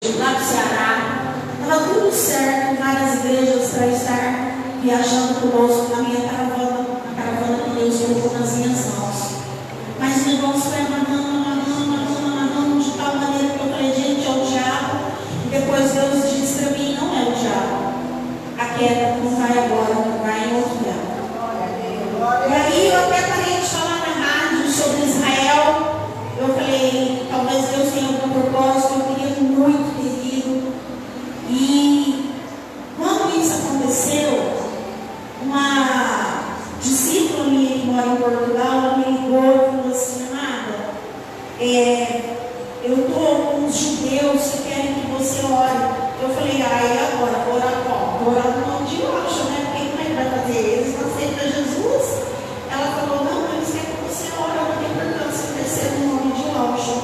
lá do Ceará. Estava tudo certo, várias igrejas para estar viajando conosco na minha caravana, na caravana que Deus colocou nas minhas mãos. Mas o negócio foi amarrando de tal maneira que eu falei, gente, é o diabo. E depois Deus disse para mim, não é o diabo. A queda não vai agora, vai em outro lugar. E aí eu até parei de falar na rádio sobre Israel. Eu falei, talvez Deus tenha algum propósito, eu queria muito ter ido. E quando isso aconteceu, uma discípula minha que mora em Portugal, ela me ligou e falou assim, amada, eu estou com os judeus que querem que você ore. Eu falei, e agora? Vou orar como? Vou orar no nome de Yahshua, né? Porque como é que vai fazer? Eles não aceitam Jesus? Ela falou, não, eles querem que você ore, não tem importância descer no nome de Yahshua.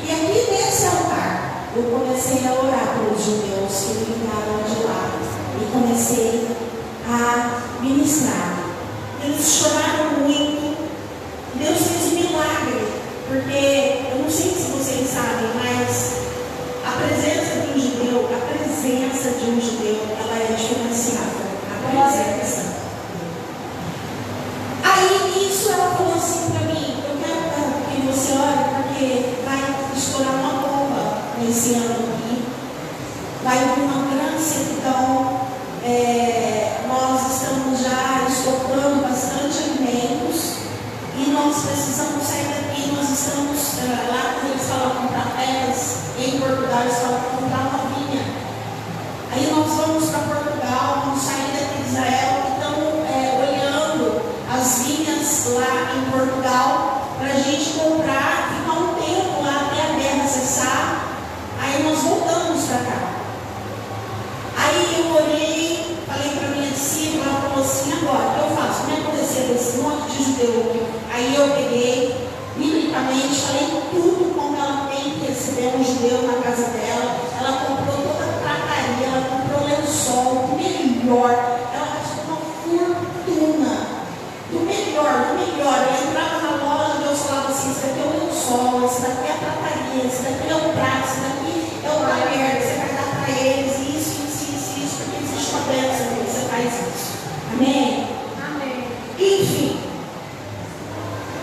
E aqui nesse altar, eu comecei a orar pelos judeus que me ligaram de lá. E comecei a ministrar. Eles choraram muito. Deus fez um milagre. Porque, eu não sei se vocês sabem, mas a presença de um judeu, ela é diferenciada. A presença. Aí nisso ela falou assim para mim, eu quero que você ore, porque vai estourar uma bomba nesse ano aqui. Vai vir uma grande sequidão. Nós estamos já estocando bastante alimentos e nós precisamos sair daqui. Nós estamos lá, quando eles falam comprar terras, em Portugal eles falam comprar uma vinha. Aí nós vamos para Portugal, vamos sair daqui de Israel e estamos olhando as vinhas lá em Portugal para a gente comprar, ficar um tempo lá até a guerra cessar. Aí nós voltamos para cá. Aí eu olhei, falei para minha discípula, ela falou assim, agora, o que eu faço? Como aconteceu esse monte de judeu aqui? Aí eu peguei, biblicamente, falei tudo como ela tem que receber um judeu na casa dela. Ela comprou toda a trataria, ela comprou lençol, o melhor. Ela gastou uma fortuna, do melhor. Ela entrava na loja, Deus falava assim, isso daqui é o lençol, isso daqui é a trataria, isso daqui é o prato, isso daqui é o talher, você vai dar para eles, isso, porque existe uma bênção quando você faz isso. Amém? Amém. Enfim,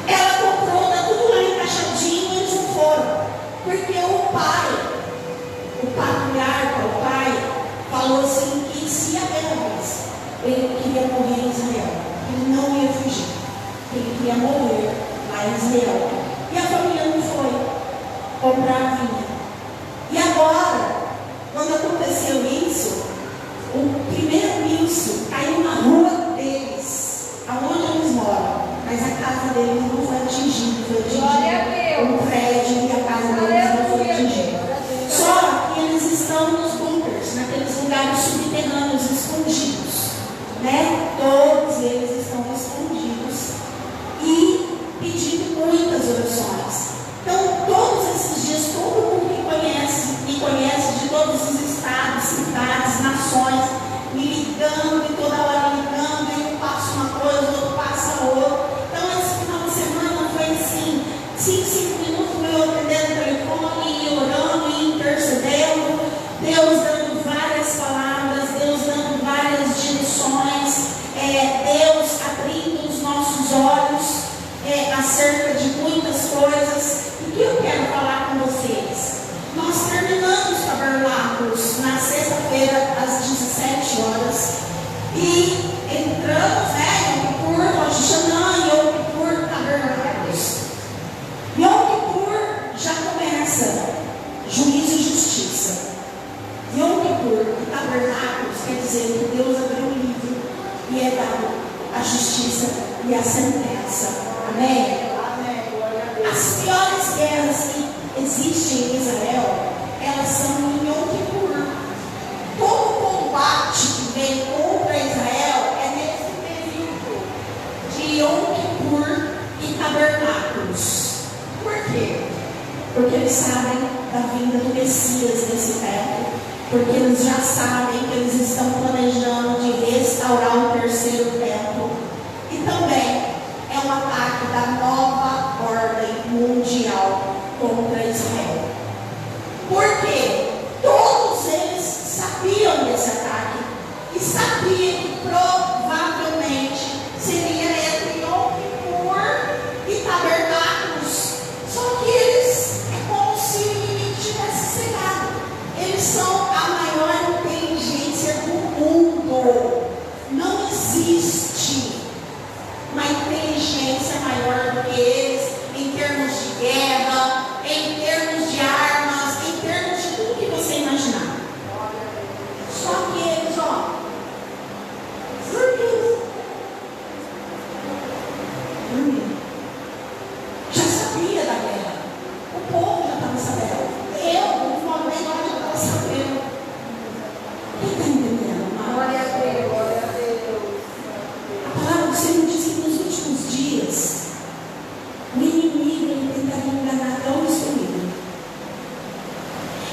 ela comprou, tá tudo lá encaixadinho, eles não foram. Porque o patriarca, o pai, falou assim que se a vez ele queria morrer em Israel, ele não ia fugir, ele queria morrer lá em Israel. E a família não foi comprar a vinha. E agora, quando aconteceu isso, o primeiro-ministro caiu na rua deles, aonde eles moram, mas a casa deles não foi atingida, o prédio e a casa deles não foi atingida. Só que eles estão nos bunkers, naqueles lugares subterrâneos escondidos, né? Todos eles estão escondidos e pedindo muitas orações. Então, todos esses dias, todo mundo me conhece de todos os estados, cidades, nações, me ligando e toda hora ligando, e um passa uma coisa, o outro passa outra. Então, esse final de semana foi assim, 5 minutos eu atendendo o telefone, e orando, e intercedendo, Deus dando várias palavras, Deus dando várias direções, Deus abrindo os nossos olhos acerca de muitas coisas. E o que eu quero falar com vocês? Nós terminamos Tabernáculos na sexta-feira às 17 horas e entramos, Yom Kippur, Rosh Hashanah, Yom Kippur, Tabernáculos. Yom Kippur já começa juízo e justiça. Yom Kippur e Tabernáculos quer dizer que Deus abriu o livro e é dado a justiça e a sentença. Amém? As piores guerras que existem em Israel, elas são em Yom Kippur. Todo combate que vem contra Israel é nesse período de Yom Kippur e Tabernáculos. Por quê? Porque eles sabem da vinda do Messias nesse tempo. Porque eles já sabem que eles estão planejando de restaurar o terceiro templo. E também é um ataque da nova ordem mundial contra Israel. Por quê? Todo sabendo. Quem está entendendo, amado? Glória a Deus, glória a Deus. A palavra do Senhor diz que nos últimos dias o inimigo ele tentaria enganar até o escolhido.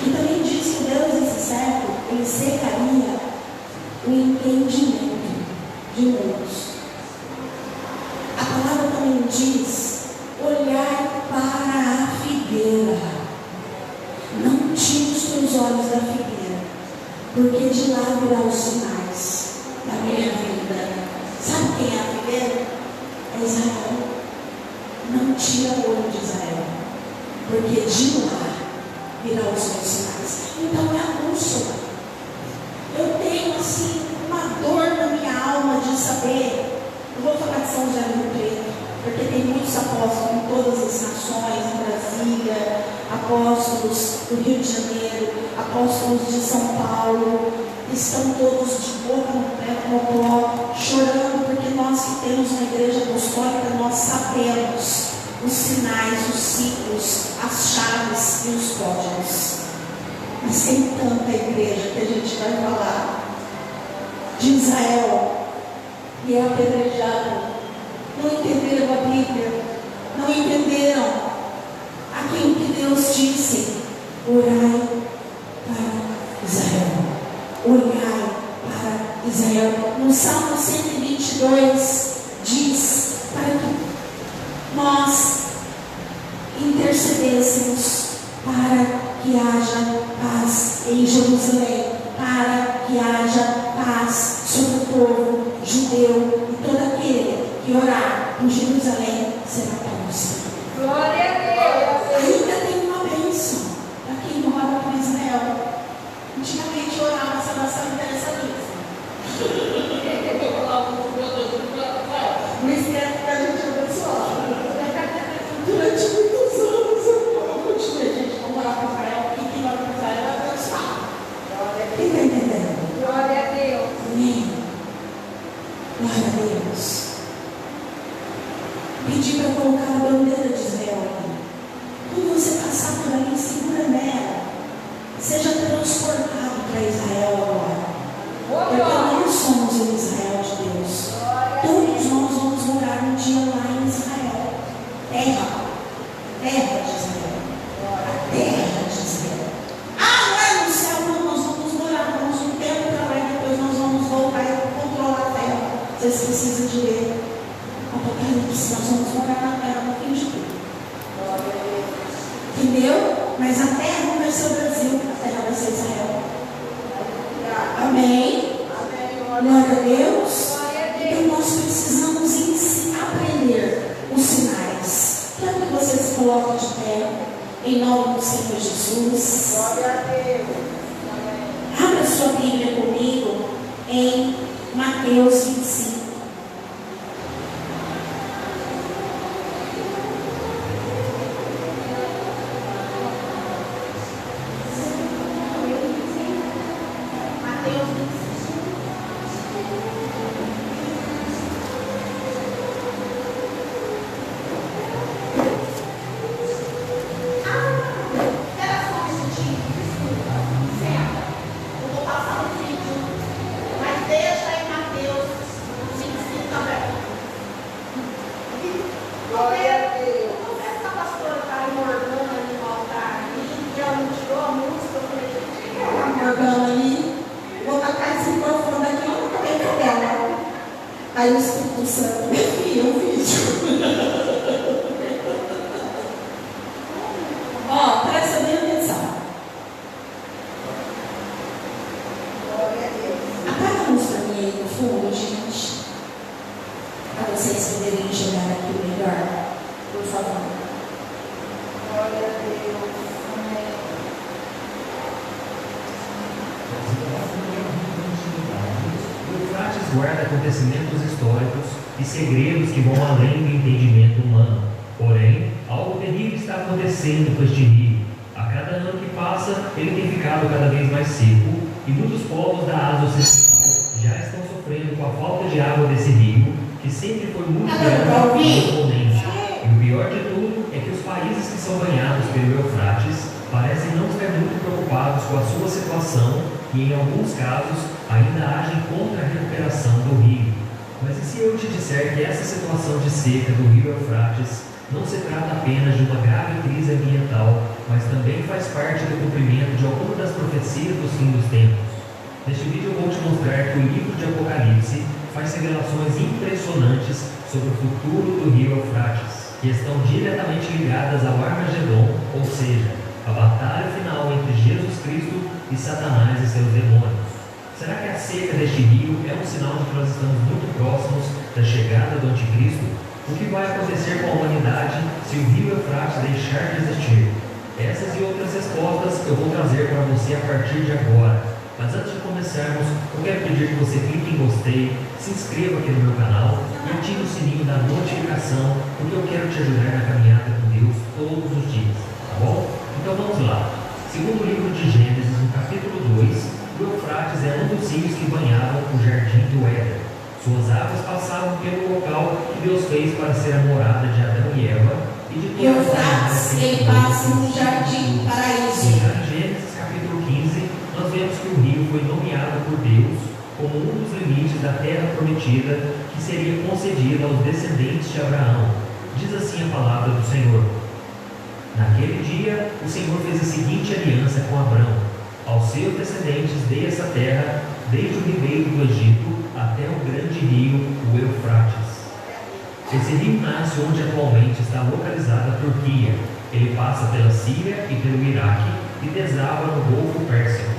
E também diz que Deus, esse século, ele secaria o entendimento de muitos. A palavra também diz: olhar para a figueira. Não tire os teus olhos da figueira, porque de lá virá os sinais da minha vida. Sabe quem é a figueira? É Israel. Não tira o olho de Israel, porque de lá virá os seus sinais. Então é a bússola. Eu tenho assim uma dor na minha alma de saber. Eu vou falar de São José do Rio Preto, porque tem muitos apóstolos em todas as nações, em Brasília, apóstolos do Rio de Janeiro, apóstolos de São Paulo, estão todos de boca no pé, no pó, chorando, porque nós que temos uma igreja apostólica, nós sabemos os sinais, os ciclos, as chaves e os códigos. Mas tem tanta igreja que a gente vai falar de Israel e é apedrejado. Não entenderam a Bíblia, não entenderam aquilo que Deus disse: orai para Israel, olhai para Israel. No Salmo 122 diz para que nós intercedêssemos para que haja paz em Jerusalém, para que haja paz sobre o povo judeu, e todo aquele que orar por Jerusalém será próximo. Glória a Deus. Ainda tem uma bênção para quem ora por Israel. Antigamente orava essa nossa interessadíssima. O esquerdo que a gente abençoava. Durante muitos anos eu continuei, gente, vamos orar por Israel, e quem ora por Israel é abençoado. Quem está entendendo? Glória a Deus. Amém. Glória a Deus. Pedi para colocar a bandeira de Israel aqui. Quando você passar por ali, segura nela. Seja transportado para Israel agora. Porque nós somos o Israel de Deus. Todos nós vamos morar um dia lá em Israel. Terra de Israel. A terra de Israel. Ah, não é no céu, não. Nós vamos morar. Vamos um tempo para lá e depois nós vamos voltar e controlar a terra. Vocês precisam de ler Apocalipse. Nós vamos morar na terra no fim de tudo. Entendeu? Mas a terra não vai ser o Brasil, a terra vai ser Israel. Amém? Glória a Deus. Então nós precisamos aprender os sinais. Quero que você se coloque de pé, em nome do Senhor Jesus. Glória a Deus. Abra sua Bíblia comigo em Mateus 25. Aí o Espírito Santo me envia um vídeo. Ó, presta bem atenção. Apaga a luz para mim aí no fundo, gente. Para vocês poderem enxergar aqui melhor. Por favor. Glória a Deus. Amém. O Eufrates guarda acontecimentos históricos e segredos que vão além do entendimento humano. Porém, algo terrível está acontecendo com este rio. A cada ano que passa, ele tem ficado cada vez mais seco e muitos povos da Ásia Ocidental já estão sofrendo com a falta de água desse rio, que sempre foi muito grande e imponente. E o pior de tudo é que os países que são banhados pelo Eufrates parecem não estar muito preocupados com a sua situação e, em alguns casos, ainda agem contra a recuperação do rio. Mas e se eu te disser que essa situação de seca do rio Eufrates não se trata apenas de uma grave crise ambiental, mas também faz parte do cumprimento de alguma das profecias dos fins dos tempos? Neste vídeo eu vou te mostrar que o livro de Apocalipse faz revelações impressionantes sobre o futuro do rio Eufrates, que estão diretamente ligadas ao Armagedon, ou seja, a batalha final entre Jesus Cristo e Satanás e seus demônios. Será que a seca deste rio é um sinal de que nós estamos muito próximos da chegada do Anticristo? O que vai acontecer com a humanidade se o rio Eufrates deixar de existir? Essas e outras respostas eu vou trazer para você a partir de agora. Mas antes de começarmos, eu quero pedir que você clique em gostei, se inscreva aqui no meu canal e ative o sininho da notificação, porque eu quero te ajudar na caminhada com Deus todos os dias, tá bom? Então vamos lá. Segundo o livro de Gênesis, no capítulo 2, o Eufrates é um dos rios que banhavam o jardim do Éden. Suas águas passavam pelo local que Deus fez para ser a morada de Adão e Eva e de todas as Eufrates, ele passa no jardim, paraíso. em Gênesis capítulo 15, nós vemos que o rio foi nomeado por Deus como um dos limites da terra prometida que seria concedida aos descendentes de Abraão. Diz assim a palavra do Senhor: naquele dia, o Senhor fez a seguinte aliança com Abrão: aos seus descendentes dei essa terra, desde o ribeiro do Egito até o grande rio, o Eufrates. Esse rio nasce onde atualmente está localizada a Turquia. Ele passa pela Síria e pelo Iraque e desaba no Golfo Pérsico.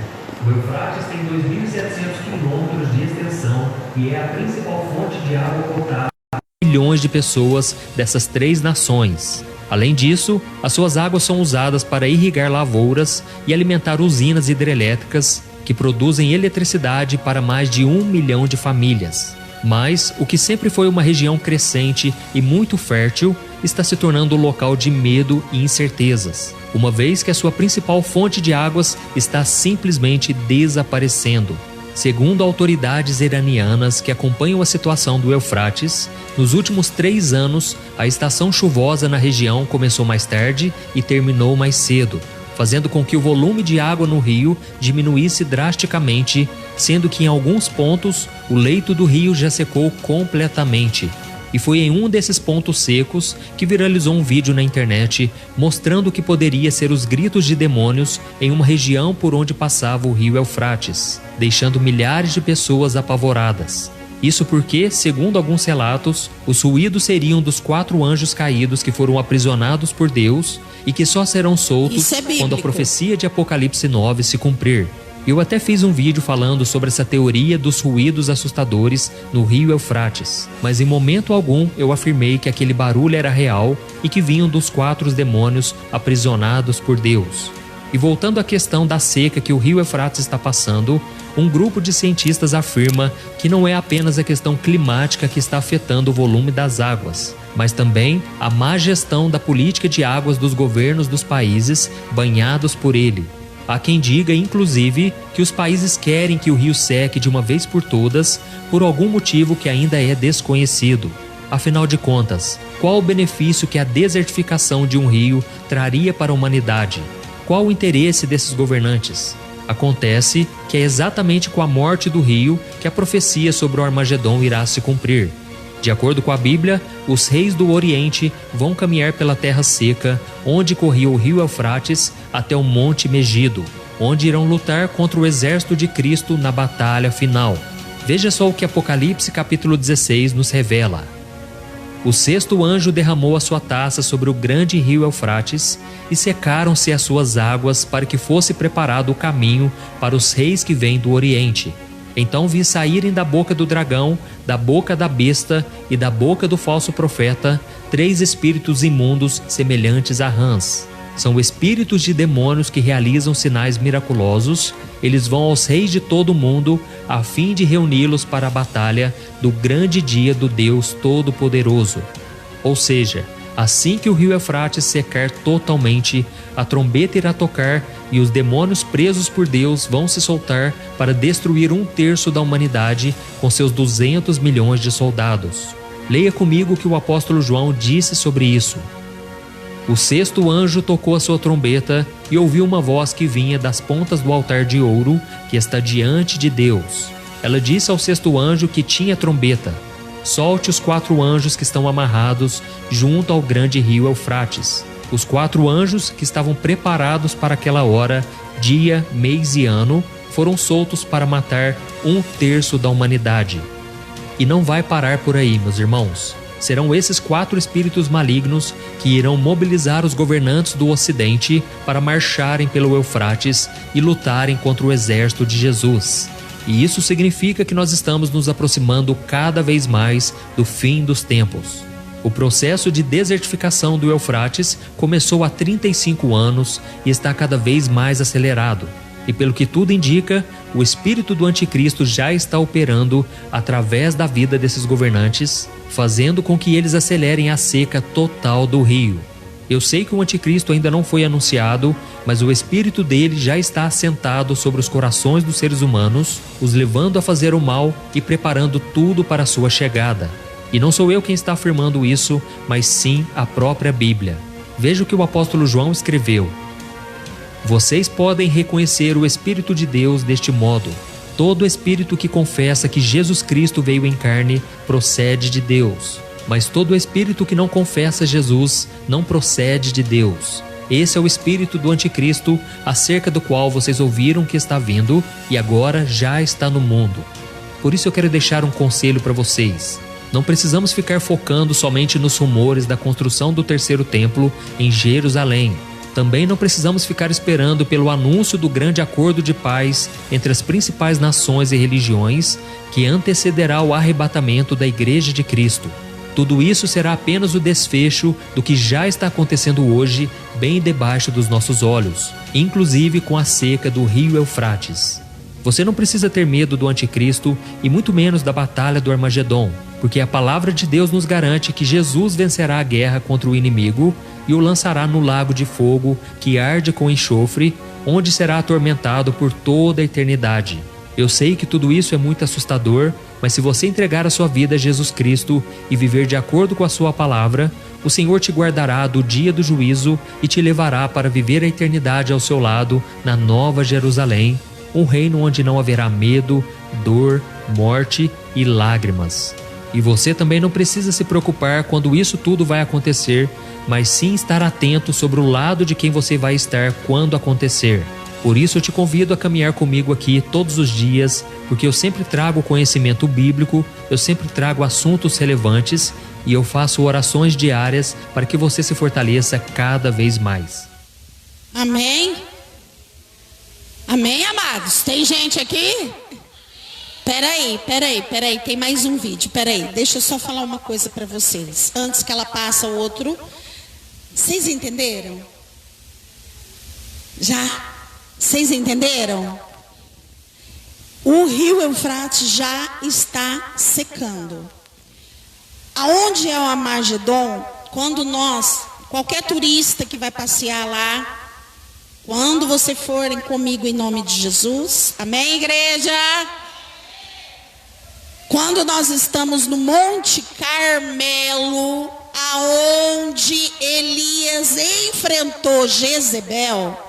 O Eufrates tem 2.700 quilômetros de extensão e é a principal fonte de água potável para milhões de pessoas dessas três nações. Além disso, as suas águas são usadas para irrigar lavouras e alimentar usinas hidrelétricas que produzem eletricidade para mais de 1 milhão de famílias. Mas o que sempre foi uma região crescente e muito fértil está se tornando um local de medo e incertezas, uma vez que a sua principal fonte de águas está simplesmente desaparecendo. Segundo autoridades iranianas que acompanham a situação do Eufrates, nos últimos 3 anos, a estação chuvosa na região começou mais tarde e terminou mais cedo, fazendo com que o volume de água no rio diminuísse drasticamente, sendo que em alguns pontos o leito do rio já secou completamente. E foi em um desses pontos secos que viralizou um vídeo na internet mostrando que poderia ser os gritos de demônios em uma região por onde passava o rio Eufrates, deixando milhares de pessoas apavoradas. Isso porque, segundo alguns relatos, os ruídos seriam dos 4 anjos caídos que foram aprisionados por Deus e que só serão soltos quando a profecia de Apocalipse 9 se cumprir. Eu até fiz um vídeo falando sobre essa teoria dos ruídos assustadores no rio Eufrates, mas em momento algum eu afirmei que aquele barulho era real e que vinham dos 4 demônios aprisionados por Deus. E voltando à questão da seca que o rio Eufrates está passando, um grupo de cientistas afirma que não é apenas a questão climática que está afetando o volume das águas, mas também a má gestão da política de águas dos governos dos países banhados por ele. Há quem diga, inclusive, que os países querem que o rio seque de uma vez por todas por algum motivo que ainda é desconhecido. Afinal de contas, qual o benefício que a desertificação de um rio traria para a humanidade? Qual o interesse desses governantes? Acontece que é exatamente com a morte do rio que a profecia sobre o Armagedon irá se cumprir. De acordo com a Bíblia, os reis do Oriente vão caminhar pela terra seca, onde corria o rio Eufrates, até o Monte Megido, onde irão lutar contra o exército de Cristo na batalha final. Veja só o que Apocalipse capítulo 16 nos revela. O 6º anjo derramou a sua taça sobre o grande rio Eufrates, e secaram-se as suas águas para que fosse preparado o caminho para os reis que vêm do Oriente. Então vi saírem da boca do dragão, da boca da besta e da boca do falso profeta 3 espíritos imundos semelhantes a rãs. São espíritos de demônios que realizam sinais miraculosos. Eles vão aos reis de todo o mundo a fim de reuni-los para a batalha do grande dia do Deus Todo-Poderoso. Ou seja, assim que o rio Eufrates secar totalmente, a trombeta irá tocar e os demônios presos por Deus vão se soltar para destruir 1/3 da humanidade com seus 200 milhões de soldados. Leia comigo o que o apóstolo João disse sobre isso. O sexto anjo tocou a sua trombeta e ouviu uma voz que vinha das pontas do altar de ouro que está diante de Deus. Ela disse ao sexto anjo que tinha trombeta: solte os 4 anjos que estão amarrados junto ao grande rio Eufrates. Os 4 anjos que estavam preparados para aquela hora, dia, mês e ano, foram soltos para matar 1/3 da humanidade. E não vai parar por aí, meus irmãos. Serão esses 4 espíritos malignos que irão mobilizar os governantes do Ocidente para marcharem pelo Eufrates e lutarem contra o exército de Jesus. E isso significa que nós estamos nos aproximando cada vez mais do fim dos tempos. O processo de desertificação do Eufrates começou há 35 anos e está cada vez mais acelerado. E pelo que tudo indica, o espírito do anticristo já está operando através da vida desses governantes, fazendo com que eles acelerem a seca total do rio. Eu sei que o anticristo ainda não foi anunciado, mas o espírito dele já está assentado sobre os corações dos seres humanos, os levando a fazer o mal e preparando tudo para a sua chegada. E não sou eu quem está afirmando isso, mas sim a própria Bíblia. Veja o que o apóstolo João escreveu: vocês podem reconhecer o Espírito de Deus deste modo. Todo espírito que confessa que Jesus Cristo veio em carne procede de Deus. Mas todo espírito que não confessa Jesus não procede de Deus. Esse é o espírito do anticristo, acerca do qual vocês ouviram que está vindo e agora já está no mundo. Por isso eu quero deixar um conselho para vocês. Não precisamos ficar focando somente nos rumores da construção do 3º templo em Jerusalém. Também não precisamos ficar esperando pelo anúncio do grande acordo de paz entre as principais nações e religiões que antecederá o arrebatamento da Igreja de Cristo. Tudo isso será apenas o desfecho do que já está acontecendo hoje, bem debaixo dos nossos olhos, inclusive com a seca do rio Eufrates. Você não precisa ter medo do anticristo e muito menos da batalha do Armagedon, porque a palavra de Deus nos garante que Jesus vencerá a guerra contra o inimigo e o lançará no lago de fogo que arde com enxofre, onde será atormentado por toda a eternidade. Eu sei que tudo isso é muito assustador, mas se você entregar a sua vida a Jesus Cristo e viver de acordo com a sua palavra, o Senhor te guardará do dia do juízo e te levará para viver a eternidade ao seu lado na Nova Jerusalém, um reino onde não haverá medo, dor, morte e lágrimas. E você também não precisa se preocupar quando isso tudo vai acontecer, mas sim estar atento sobre o lado de quem você vai estar quando acontecer. Por isso eu te convido a caminhar comigo aqui todos os dias, porque eu sempre trago conhecimento bíblico, eu sempre trago assuntos relevantes e eu faço orações diárias para que você se fortaleça cada vez mais. Amém? Amém, amados? Tem gente aqui? Peraí, tem mais um vídeo, deixa eu só falar uma coisa para vocês, antes que ela passe o outro. Vocês entenderam? Já? Vocês entenderam? O rio Eufrates já está secando. Aonde é o Armagedon? Quando qualquer turista que vai passear lá, quando você forem comigo em nome de Jesus, amém, igreja? Quando nós estamos no Monte Carmelo, aonde Elias enfrentou Jezebel,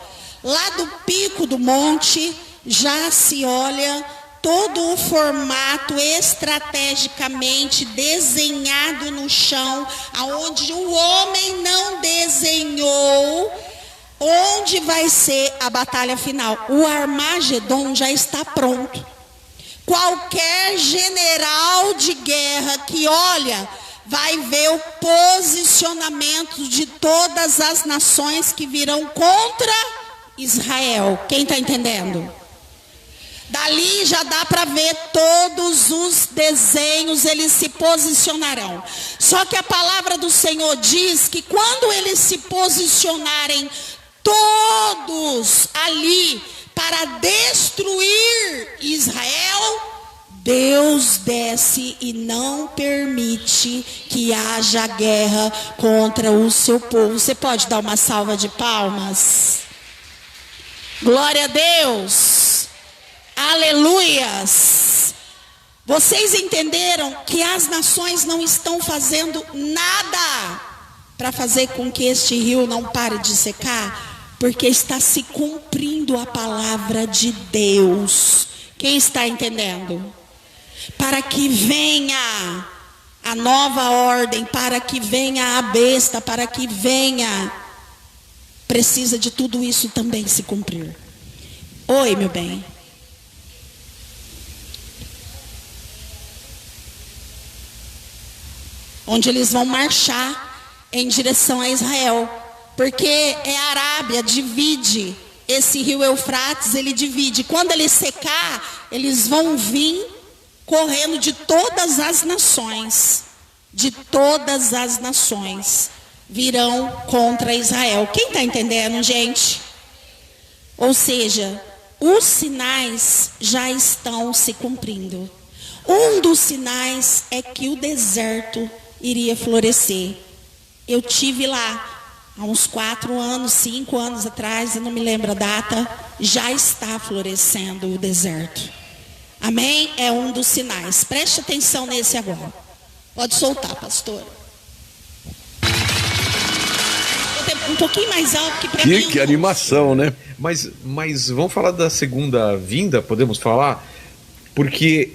lá do pico do monte, já se olha todo o formato estrategicamente desenhado no chão, aonde o homem não desenhou, onde vai ser a batalha final. O Armagedon já está pronto. Qualquer general de guerra que olha, vai ver o posicionamento de todas as nações que virão contra Israel. Quem está entendendo? Dali já dá para ver todos os desenhos, eles se posicionarão. Só que a palavra do Senhor diz que quando eles se posicionarem todos ali para destruir Israel, Deus desce e não permite que haja guerra contra o seu povo. Você pode dar uma salva de palmas? Glória a Deus! Aleluias! Vocês entenderam que as nações não estão fazendo nada para fazer com que este rio não pare de secar? Porque está se cumprindo a palavra de Deus. Quem está entendendo? Para que venha a nova ordem, para que venha a besta, para que venha, precisa de tudo isso também se cumprir. Oi, meu bem. Onde eles vão marchar em direção a Israel, porque é a Arábia, divide. Esse rio Eufrates, ele divide. Quando ele secar, eles vão vir correndo de todas as nações. De todas as nações virão contra Israel. Quem está entendendo, gente? Ou seja, os sinais já estão se cumprindo. Um dos sinais é que o deserto iria florescer. Eu tive lá há uns 4 anos, 5 anos atrás, eu não me lembro a data, já está florescendo o deserto. Amém? É um dos sinais. Preste atenção nesse agora. Pode soltar, pastor. Um pouquinho mais alto que para mim. Que animação, né? Mas vamos falar da segunda vinda, podemos falar? Porque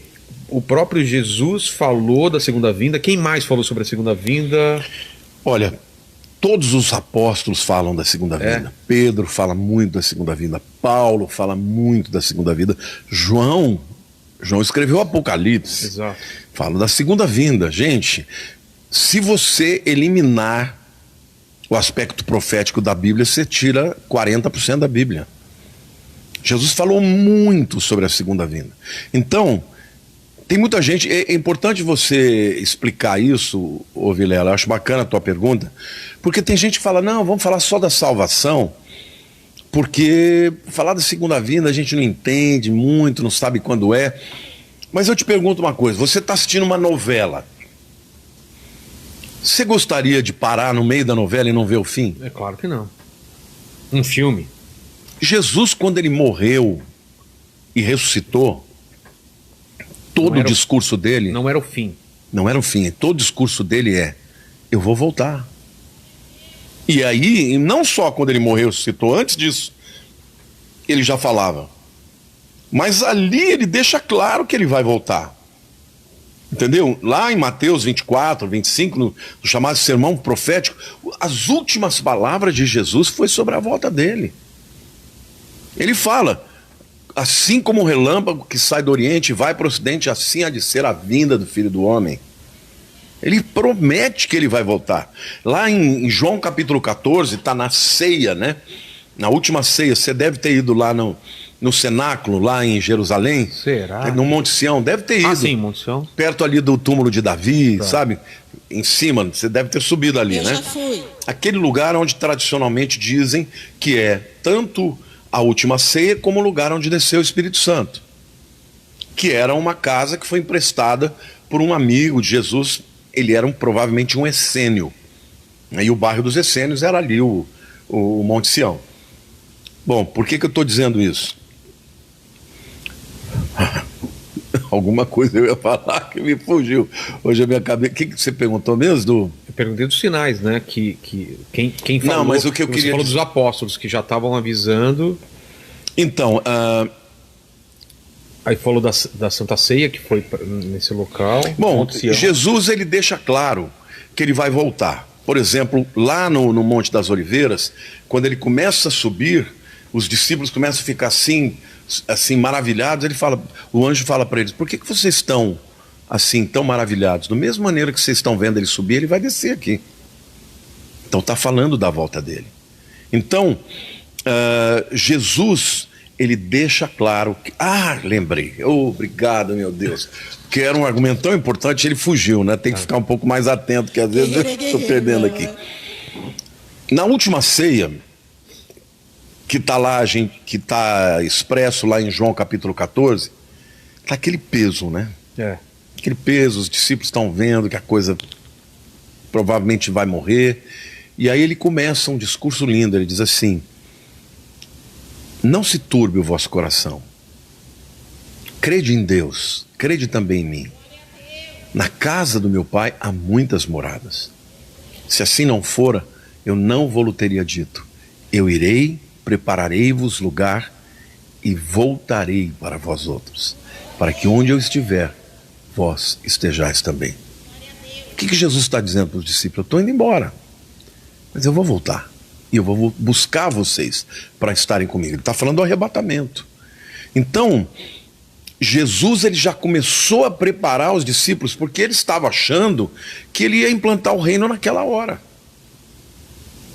o próprio Jesus falou da segunda vinda. Quem mais falou sobre a segunda vinda? Olha, todos os apóstolos falam da segunda vinda. Pedro fala muito da segunda vinda. Paulo fala muito da segunda vinda. João escreveu o Apocalipse. Exato. Fala da segunda vinda. Gente, se você eliminar o aspecto profético da Bíblia, você tira 40% da Bíblia. Jesus falou muito sobre a segunda vinda. Então, tem muita gente, é importante você explicar isso, ô Vilela, eu acho bacana a tua pergunta, porque tem gente que fala, não, vamos falar só da salvação, porque falar da segunda vinda a gente não entende muito, não sabe quando é. Mas eu te pergunto uma coisa, você está assistindo uma novela, você gostaria de parar no meio da novela e não ver o fim? É claro que não. Um filme. Jesus, quando ele morreu e ressuscitou, todo o discurso dele... Não era o fim. Não era o fim. Todo o discurso dele é, eu vou voltar. E aí, não só quando ele morreu e ressuscitou, antes disso, ele já falava. Mas ali ele deixa claro que ele vai voltar. Entendeu? Lá em Mateus 24, 25, no chamado sermão profético, as últimas palavras de Jesus foi sobre a volta dele. Ele fala, assim como o relâmpago que sai do oriente e vai para o ocidente, assim há de ser a vinda do Filho do Homem. Ele promete que ele vai voltar. Lá em João capítulo 14, está na ceia, né? Na última ceia, você deve ter ido lá no cenáculo, lá em Jerusalém. Será? No Monte Sião, deve ter ido. Ah, sim, Monte Sião. Perto ali do túmulo de Davi, Tá. sabe? Em cima, você deve ter subido ali, Eu né? já fui. Aquele lugar onde tradicionalmente dizem que é tanto a última ceia como o lugar onde desceu o Espírito Santo. Que era uma casa que foi emprestada por um amigo de Jesus. Ele era provavelmente um essênio. E o bairro dos essênios era ali o Monte Sião. Bom, por que eu estou dizendo isso? Alguma coisa eu ia falar que me fugiu. Hoje a minha cabeça... O que você perguntou mesmo? Eu perguntei dos sinais, né? Quem falou... Não, mas o que eu você queria falou dizer- dos apóstolos, que já estavam avisando. Então, Aí falou da Santa Ceia, que foi nesse local. bom, Monte Sião. Jesus ele deixa claro que ele vai voltar. Por exemplo, lá no Monte das Oliveiras, quando ele começa a subir, os discípulos começam a ficar assim maravilhados. O anjo fala para eles, por que vocês estão assim tão maravilhados? Da mesma maneira que vocês estão vendo ele subir, ele vai descer aqui. Então está falando da volta dele. Então, Jesus, ele deixa claro que... lembrei. Obrigado, meu Deus. Que era um argumento tão importante, ele fugiu, né? Tem que ficar um pouco mais atento, que às vezes eu estou perdendo aqui. Na última ceia, que está lá, que está expresso lá em João capítulo 14, está aquele peso, né? Aquele peso, os discípulos estão vendo que a coisa provavelmente vai morrer. E aí ele começa um discurso lindo, ele diz assim: não se turbe o vosso coração. Crede em Deus, crede também em mim. Na casa do meu pai há muitas moradas. Se assim não fora, eu não vou-lhe teria dito. Eu irei, prepararei-vos lugar e voltarei para vós outros, para que onde eu estiver, vós estejais também. O que Jesus está dizendo para os discípulos? Eu estou indo embora, mas eu vou voltar. E eu vou buscar vocês para estarem comigo. Ele está falando do arrebatamento. Então, Jesus ele já começou a preparar os discípulos, porque ele estava achando que ele ia implantar o reino naquela hora.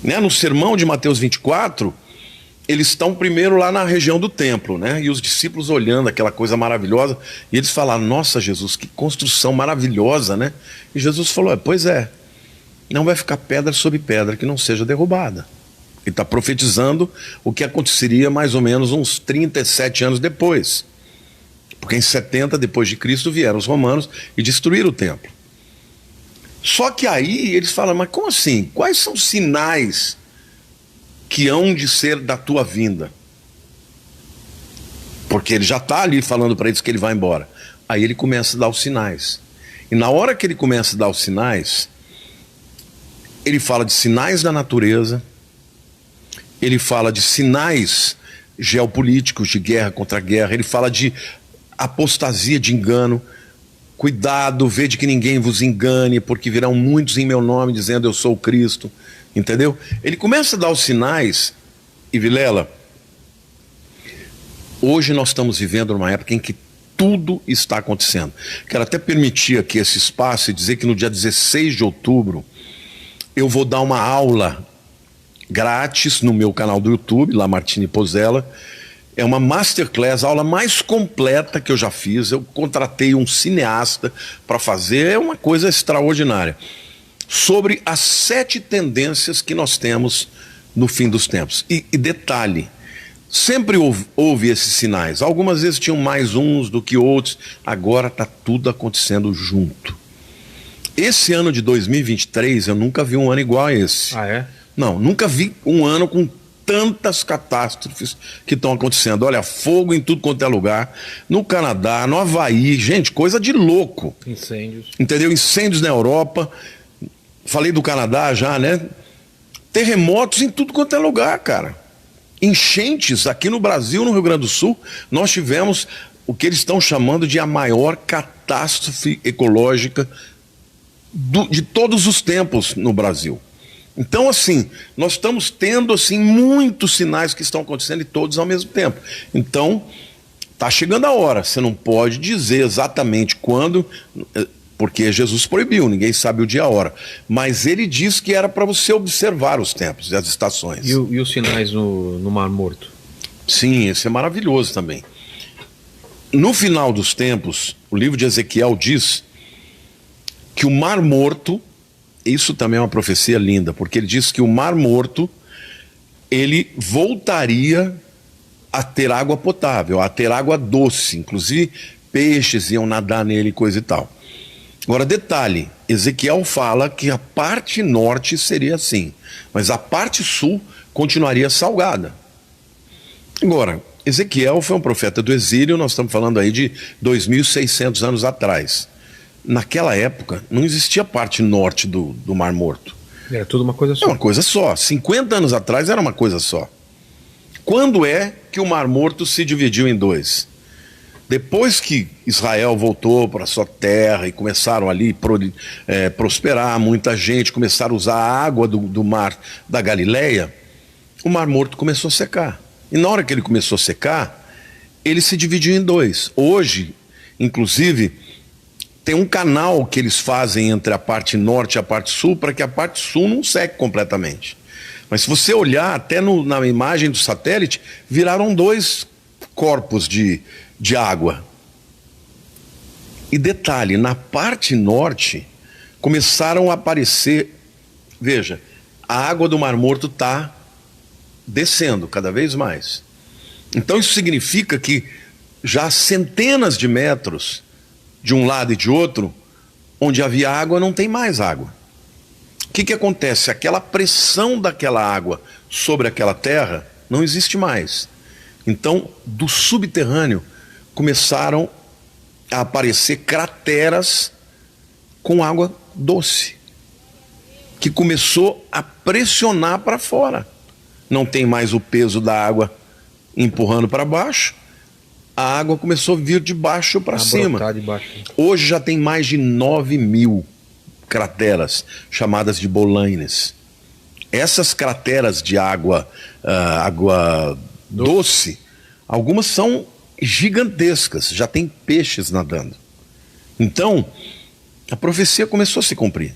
Né? No sermão de Mateus 24, eles estão primeiro lá na região do templo, né? E os discípulos olhando aquela coisa maravilhosa, e eles falaram, nossa Jesus, que construção maravilhosa, né? E Jesus falou, pois é, não vai ficar pedra sobre pedra que não seja derrubada. Ele está profetizando o que aconteceria mais ou menos uns 37 anos depois. Porque em 70 depois de Cristo vieram os romanos e destruíram o templo. Só que aí eles falam, mas como assim? Quais são os sinais que hão de ser da tua vinda? Porque ele já está ali falando para eles que ele vai embora. Aí ele começa a dar os sinais. E na hora que ele começa a dar os sinais, ele fala de sinais da natureza, ele fala de sinais geopolíticos, de guerra contra guerra, ele fala de apostasia, de engano. Cuidado, vede que ninguém vos engane, porque virão muitos em meu nome dizendo eu sou o Cristo. Entendeu? Ele começa a dar os sinais. E Vilela, hoje nós estamos vivendo numa época em que tudo está acontecendo. Quero até permitir aqui esse espaço e dizer que no dia 16 de outubro eu vou dar uma aula grátis no meu canal do YouTube, Lamartine Pozzella. É uma masterclass, a aula mais completa que eu já fiz. Eu contratei um cineasta para fazer, é uma coisa extraordinária. Sobre as 7 tendências que nós temos no fim dos tempos. E detalhe, sempre houve esses sinais. Algumas vezes tinham mais uns do que outros, agora está tudo acontecendo junto. Esse ano de 2023, eu nunca vi um ano igual a esse. Ah, é? Não, nunca vi um ano com tantas catástrofes que estão acontecendo. Olha, fogo em tudo quanto é lugar. No Canadá, no Havaí, gente, coisa de louco. Incêndios. Entendeu? Incêndios na Europa. Falei do Canadá já, né? Terremotos em tudo quanto é lugar, cara. Enchentes aqui no Brasil, no Rio Grande do Sul, nós tivemos o que eles estão chamando de a maior catástrofe ecológica de todos os tempos no Brasil. Então, assim, nós estamos tendo, assim, muitos sinais que estão acontecendo e todos ao mesmo tempo. Então, está chegando a hora. Você não pode dizer exatamente quando, porque Jesus proibiu, ninguém sabe o dia e a hora. Mas ele disse que era para você observar os tempos e as estações. E os sinais no Mar Morto? Sim, esse é maravilhoso também. No final dos tempos, o livro de Ezequiel diz que o Mar Morto, isso também é uma profecia linda, porque ele diz que o Mar Morto, ele voltaria a ter água potável, a ter água doce, inclusive peixes iam nadar nele, coisa e tal. Agora, detalhe, Ezequiel fala que a parte norte seria assim, mas a parte sul continuaria salgada. Agora, Ezequiel foi um profeta do exílio, nós estamos falando aí de 2.600 anos atrás. Naquela época, não existia parte norte do Mar Morto. Era tudo uma coisa só. É uma coisa só. 50 anos atrás era uma coisa só. Quando é que o Mar Morto se dividiu em 2? Depois que Israel voltou para sua terra e começaram ali prosperar, muita gente começaram a usar a água do mar da Galileia, o Mar Morto começou a secar. E na hora que ele começou a secar, ele se dividiu em 2. Hoje, inclusive, tem um canal que eles fazem entre a parte norte e a parte sul para que a parte sul não seque completamente. Mas se você olhar até na imagem do satélite, viraram 2 corpos de água. E detalhe, na parte norte começaram a aparecer, veja, a água do Mar Morto está descendo cada vez mais. Então isso significa que já há centenas de metros de um lado e de outro, onde havia água, não tem mais água. O que acontece? Aquela pressão daquela água sobre aquela terra não existe mais. Então, do subterrâneo, começaram a aparecer crateras com água doce. que começou a pressionar para fora. Não tem mais o peso da água empurrando para baixo, a água começou a vir de baixo para cima. Brotar de baixo. Hoje já tem mais de 9.000 crateras, chamadas de bolaines. Essas crateras de água, água doce, algumas são gigantescas, já tem peixes nadando. Então, a profecia começou a se cumprir.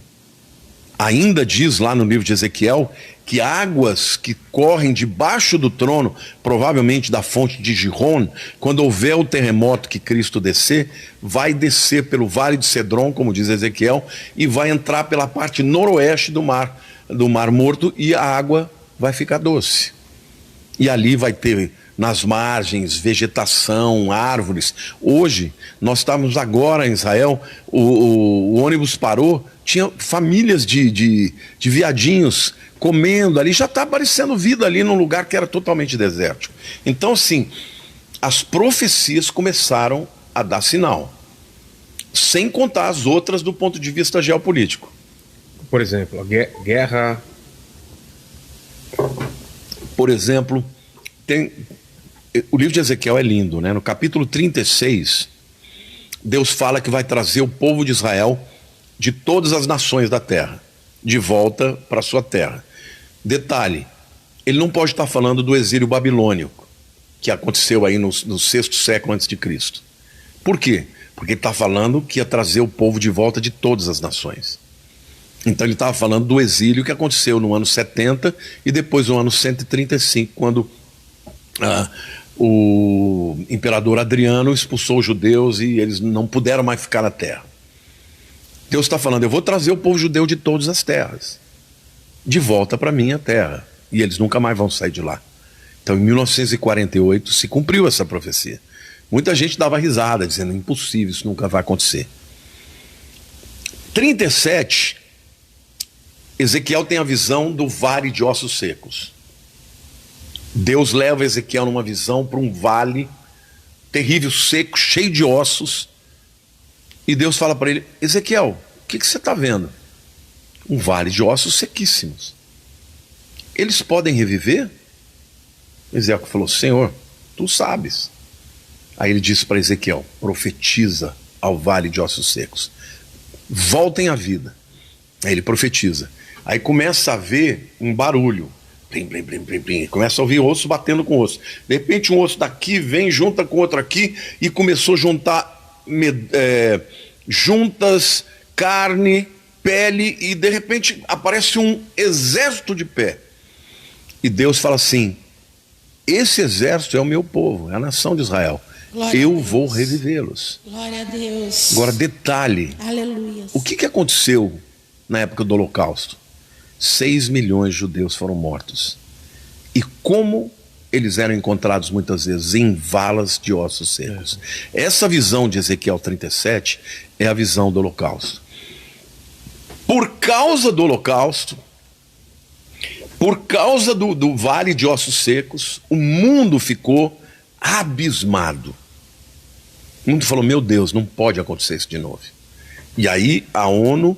Ainda diz lá no livro de Ezequiel que águas que correm debaixo do trono, provavelmente da fonte de Gihon, quando houver o terremoto que Cristo descer, vai descer pelo vale de Cedron, como diz Ezequiel, e vai entrar pela parte noroeste do Mar Morto, e a água vai ficar doce. E ali vai ter nas margens vegetação, árvores. Hoje, nós estávamos agora em Israel, o ônibus parou, tinha famílias de viadinhos comendo ali, já está aparecendo vida ali num lugar que era totalmente desértico. Então, assim, as profecias começaram a dar sinal, sem contar as outras do ponto de vista geopolítico. Por exemplo, a guerra... Por exemplo, o livro de Ezequiel é lindo, né? No capítulo 36, Deus fala que vai trazer o povo de Israel de todas as nações da terra de volta para sua terra. Detalhe, ele não pode estar falando do exílio babilônico, que aconteceu aí no 6º século antes de Cristo. Por quê? Porque ele está falando que ia trazer o povo de volta de todas as nações. Então ele estava falando do exílio que aconteceu no ano 70 e depois no ano 135, quando o imperador Adriano expulsou os judeus e eles não puderam mais ficar na terra. Deus está falando, eu vou trazer o povo judeu de todas as terras de volta para a minha terra, e eles nunca mais vão sair de lá. Então em 1948 se cumpriu essa profecia. Muita gente dava risada, dizendo, impossível, isso nunca vai acontecer. 37, Ezequiel tem a visão do vale de ossos secos. Deus leva Ezequiel numa visão para um vale terrível, seco, cheio de ossos. E Deus fala para ele, Ezequiel, o que você está vendo? Um vale de ossos sequíssimos. Eles podem reviver? Ezequiel falou, Senhor, tu sabes. Aí ele disse para Ezequiel, profetiza ao vale de ossos secos. Voltem à vida. Aí ele profetiza. Aí começa a ver um barulho. Plim, plim, plim, plim, plim. Começa a ouvir osso batendo com osso. De repente um osso daqui vem, junta com outro aqui e começou a juntar juntas, carne, pele, e de repente aparece um exército de pé. E Deus fala assim, esse exército é o meu povo, é a nação de Israel. Glória eu a vou Deus. revivê-los. Glória a Deus. Agora, detalhe, Aleluia. o que aconteceu na época do Holocausto? 6 milhões de judeus foram mortos. E como eles eram encontrados muitas vezes em valas de ossos secos. Essa visão de Ezequiel 37 é a visão do Holocausto. Por causa do Holocausto, por causa do vale de ossos secos, o mundo ficou abismado. O mundo falou, meu Deus, não pode acontecer isso de novo. E aí a ONU,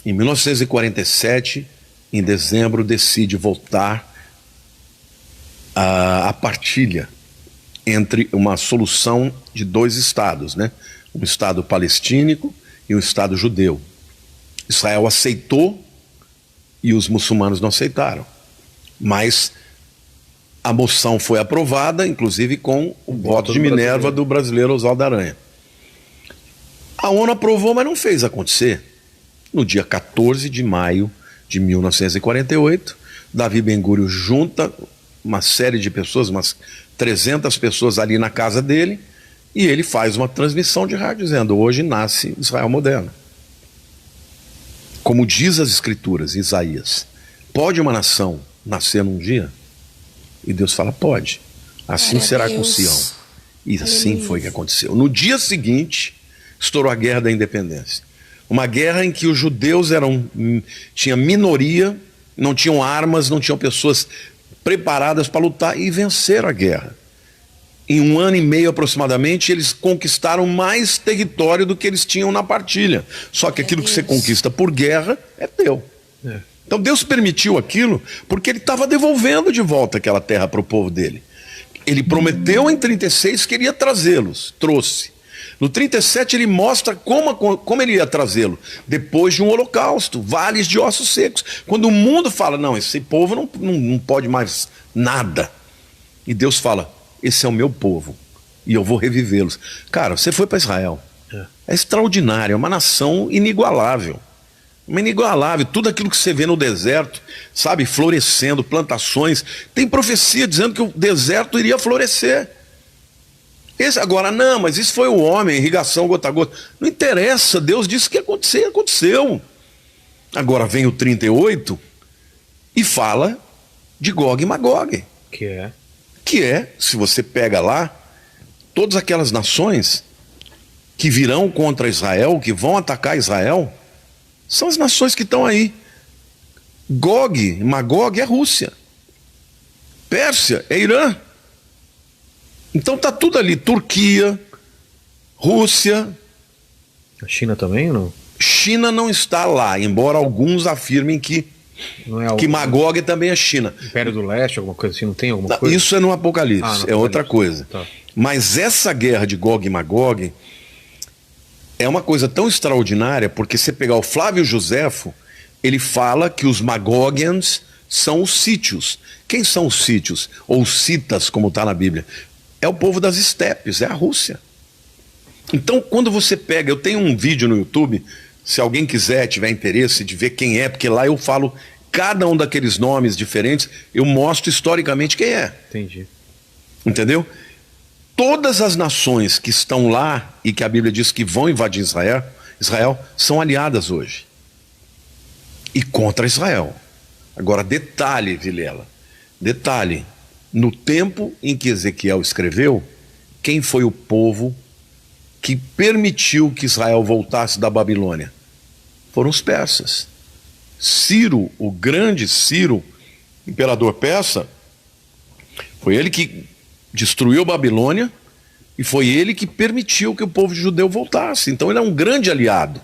em 1947, em dezembro, decide voltar a partilha entre uma solução de 2 estados, né? Um estado palestínico e um estado judeu. Israel aceitou e os muçulmanos não aceitaram. Mas a moção foi aprovada, inclusive com o voto de Minerva do brasileiro Oswaldo Aranha. A ONU aprovou, mas não fez acontecer. No dia 14 de maio de 1948, Davi Ben-Gurion junta uma série de pessoas, umas 300 pessoas ali na casa dele, e ele faz uma transmissão de rádio dizendo, hoje nasce Israel moderno. Como diz as escrituras, Isaías, pode uma nação nascer num dia? E Deus fala, pode. Assim será com Sião. E assim foi que aconteceu. No dia seguinte, estourou a Guerra da Independência. Uma guerra em que os judeus tinham minoria, não tinham armas, não tinham pessoas preparadas para lutar, e venceram a guerra. Em 1 ano e meio aproximadamente, eles conquistaram mais território do que eles tinham na partilha. Só que aquilo que você conquista por guerra é teu. Então Deus permitiu aquilo porque ele estava devolvendo de volta aquela terra para o povo dele. Ele prometeu em 36 que iria trazê-los, trouxe. No 37 ele mostra como ele ia trazê-lo, depois de um holocausto, vales de ossos secos. Quando o mundo fala, não, esse povo não pode mais nada. E Deus fala, esse é o meu povo e eu vou revivê-los. Cara, você foi para Israel, é extraordinário, é uma nação inigualável. Inigualável, tudo aquilo que você vê no deserto, sabe, florescendo, plantações, tem profecia dizendo que o deserto iria florescer. Agora, não, mas isso foi o homem, irrigação gota a gota. Não interessa, Deus disse que ia acontecer, aconteceu. Agora vem o 38 e fala de Gog e Magog. Que é, se você pega lá, todas aquelas nações que virão contra Israel, que vão atacar Israel, são as nações que estão aí. Gog, Magog é Rússia. Pérsia é Irã. Então tá tudo ali. Turquia, Rússia. A China também ou não? China não está lá, embora alguns afirmem que Magog também é China. Império do Leste, alguma coisa assim, não tem alguma coisa? Isso é no Apocalipse, é outra coisa. Tá. Mas essa guerra de Gog e Magog é uma coisa tão extraordinária, porque você pegar o Flávio Joséfo, ele fala que os Magogians são os sítios. Quem são os sítios? Ou citas, como está na Bíblia? É o povo das estepes, é a Rússia. Então, quando você pega, eu tenho um vídeo no YouTube, se alguém quiser, tiver interesse de ver quem é, porque lá eu falo cada um daqueles nomes diferentes, eu mostro historicamente quem é. Entendi. Entendeu? Todas as nações que estão lá e que a Bíblia diz que vão invadir Israel são aliadas hoje. E contra Israel. Agora, detalhe, Vilela, detalhe, no tempo em que Ezequiel escreveu, quem foi o povo que permitiu que Israel voltasse da Babilônia? Foram os persas. Ciro, o grande Ciro, imperador persa, foi ele que destruiu a Babilônia e foi ele que permitiu que o povo judeu voltasse. Então ele é um grande aliado.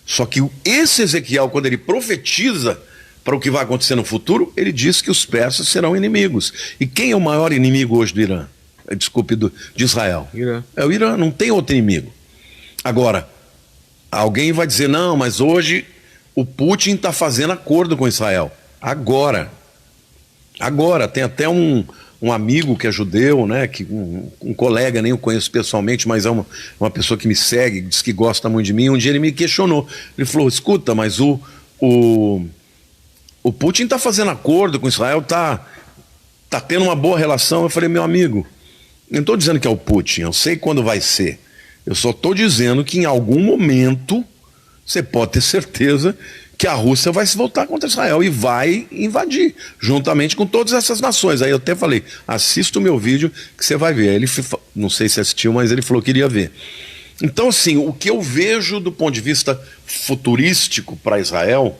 Só que esse Ezequiel, quando ele profetiza para o que vai acontecer no futuro, ele diz que os persas serão inimigos. E quem é o maior inimigo hoje do Irã? Desculpe, de Israel. Irã. É o Irã, não tem outro inimigo. Agora, alguém vai dizer, não, mas hoje o Putin está fazendo acordo com Israel. Agora, tem até um amigo que é judeu, né, que um colega, nem o conheço pessoalmente, mas é uma pessoa que me segue, diz que gosta muito de mim. Um dia ele me questionou, ele falou, escuta, mas o Putin está fazendo acordo com Israel, tá tendo uma boa relação. Eu falei, meu amigo, eu não estou dizendo que é o Putin, eu sei quando vai ser, eu só estou dizendo que em algum momento você pode ter certeza que a Rússia vai se voltar contra Israel e vai invadir, juntamente com todas essas nações. Aí eu até falei, assista o meu vídeo que você vai ver. Ele, não sei se assistiu, mas ele falou que iria ver. Então, assim, o que eu vejo do ponto de vista futurístico para Israel,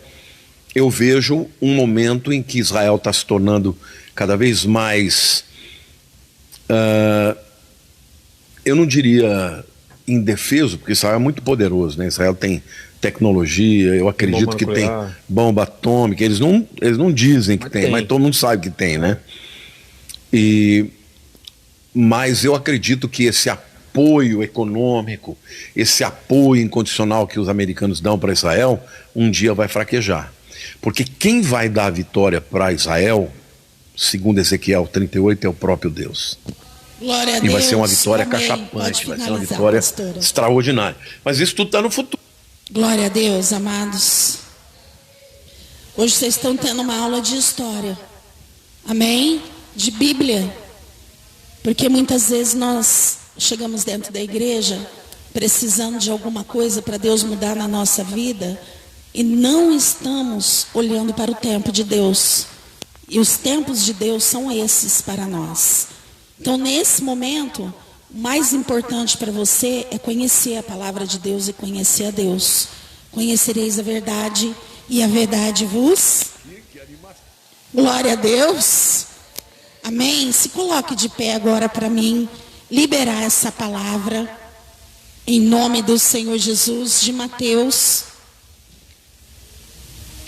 eu vejo um momento em que Israel está se tornando cada vez mais, eu não diria indefeso, porque Israel é muito poderoso, né? Israel tem tecnologia, eu acredito que tem bomba atômica, eles não dizem que tem, mas todo mundo sabe que tem, né? Mas eu acredito que esse apoio econômico, esse apoio incondicional que os americanos dão para Israel, um dia vai fraquejar. Porque quem vai dar a vitória para Israel, segundo Ezequiel 38, é o próprio Deus. Glória a E Deus. vai ser uma vitória Amém. cachapante, vai ser uma Pode vitória finalizar, pastora. extraordinária. Mas isso tudo está no futuro. Glória a Deus, amados. Hoje vocês estão tendo uma aula de história. Amém? De Bíblia. Porque muitas vezes nós chegamos dentro da igreja precisando de alguma coisa para Deus mudar na nossa vida e não estamos olhando para o tempo de Deus. E os tempos de Deus são esses para nós. Então, nesse momento, o mais importante para você é conhecer a palavra de Deus e conhecer a Deus. Conhecereis a verdade e a verdade vos... Glória a Deus. Amém? Se coloque de pé agora para mim liberar essa palavra em nome do Senhor Jesus, de Mateus.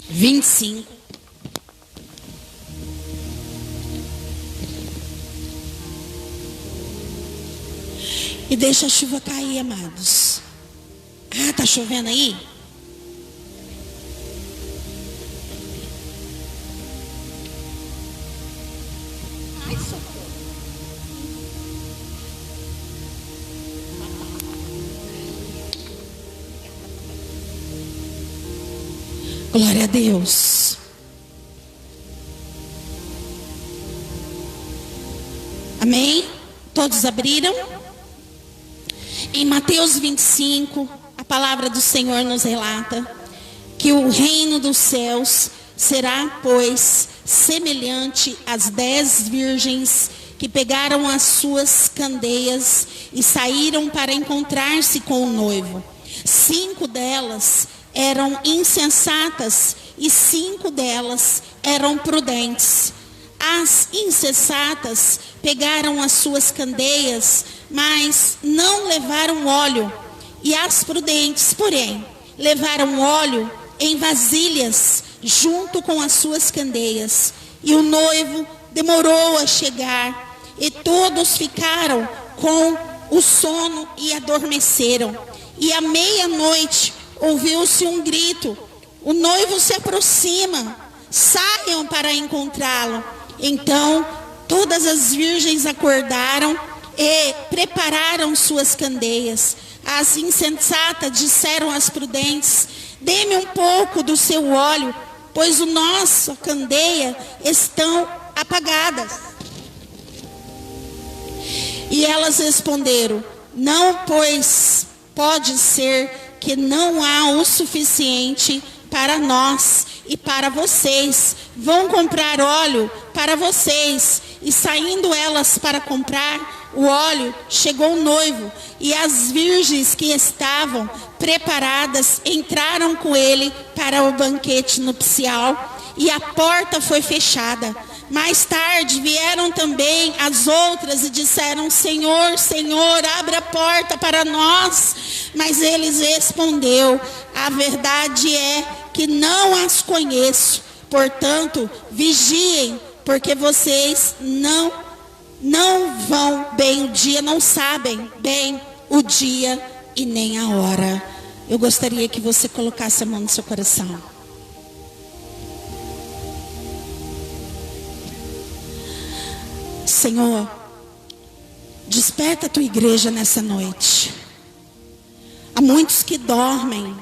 25. E deixa a chuva cair, amados. Ah, tá chovendo aí? Ai, socorro. Glória a Deus. Amém? Todos abriram? Em Mateus 25, a palavra do Senhor nos relata que o reino dos céus será, pois, semelhante às 10 virgens que pegaram as suas candeias e saíram para encontrar-se com o noivo. 5 delas eram insensatas e 5 delas eram prudentes. As insensatas pegaram as suas candeias, mas não levaram óleo. E as prudentes, porém, levaram óleo em vasilhas junto com as suas candeias. E o noivo demorou a chegar, e todos ficaram com o sono e adormeceram. E à meia-noite ouviu-se um grito: o noivo se aproxima, saiam para encontrá-lo. Então todas as virgens acordaram e prepararam suas candeias. As insensatas disseram às prudentes: dê-me um pouco do seu óleo, pois o nosso candeia estão apagadas. E elas responderam: não, pois pode ser que não há o suficiente para nós e para vocês. Vão comprar óleo para vocês. E saindo elas para comprar o óleo, chegou o noivo, e as virgens que estavam preparadas entraram com ele para o banquete nupcial, e a porta foi fechada. Mais tarde vieram também as outras e disseram: Senhor, Senhor, abre a porta para nós. Mas ele respondeu: a verdade é que não as conheço. Portanto, vigiem, porque vocês não vão bem o dia, não sabem bem o dia e nem a hora. Eu gostaria que você colocasse a mão no seu coração. Senhor, desperta a tua igreja nessa noite. Há muitos que dormem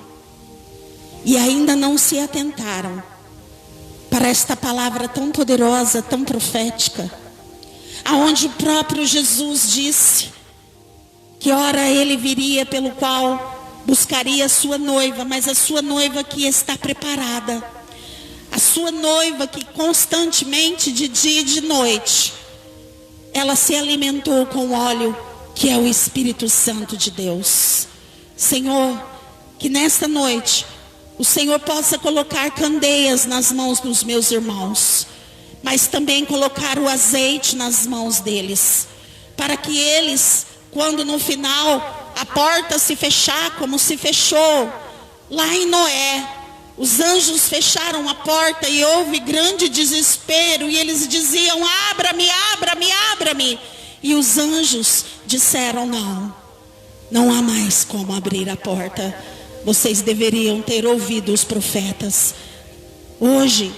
e ainda não se atentaram para esta palavra tão poderosa, tão profética, aonde o próprio Jesus disse que ora ele viria, pelo qual buscaria a sua noiva, mas a sua noiva que está preparada, a sua noiva que constantemente, de dia e de noite, ela se alimentou com óleo, que é o Espírito Santo de Deus. Senhor, que nesta noite o Senhor possa colocar candeias nas mãos dos meus irmãos, mas também colocar o azeite nas mãos deles, para que eles, quando no final a porta se fechar, como se fechou lá em Noé, os anjos fecharam a porta e houve grande desespero, e eles diziam: abra-me, abra-me, abra-me. E os anjos disseram: não há mais como abrir a porta. Vocês deveriam ter ouvido os profetas. Hoje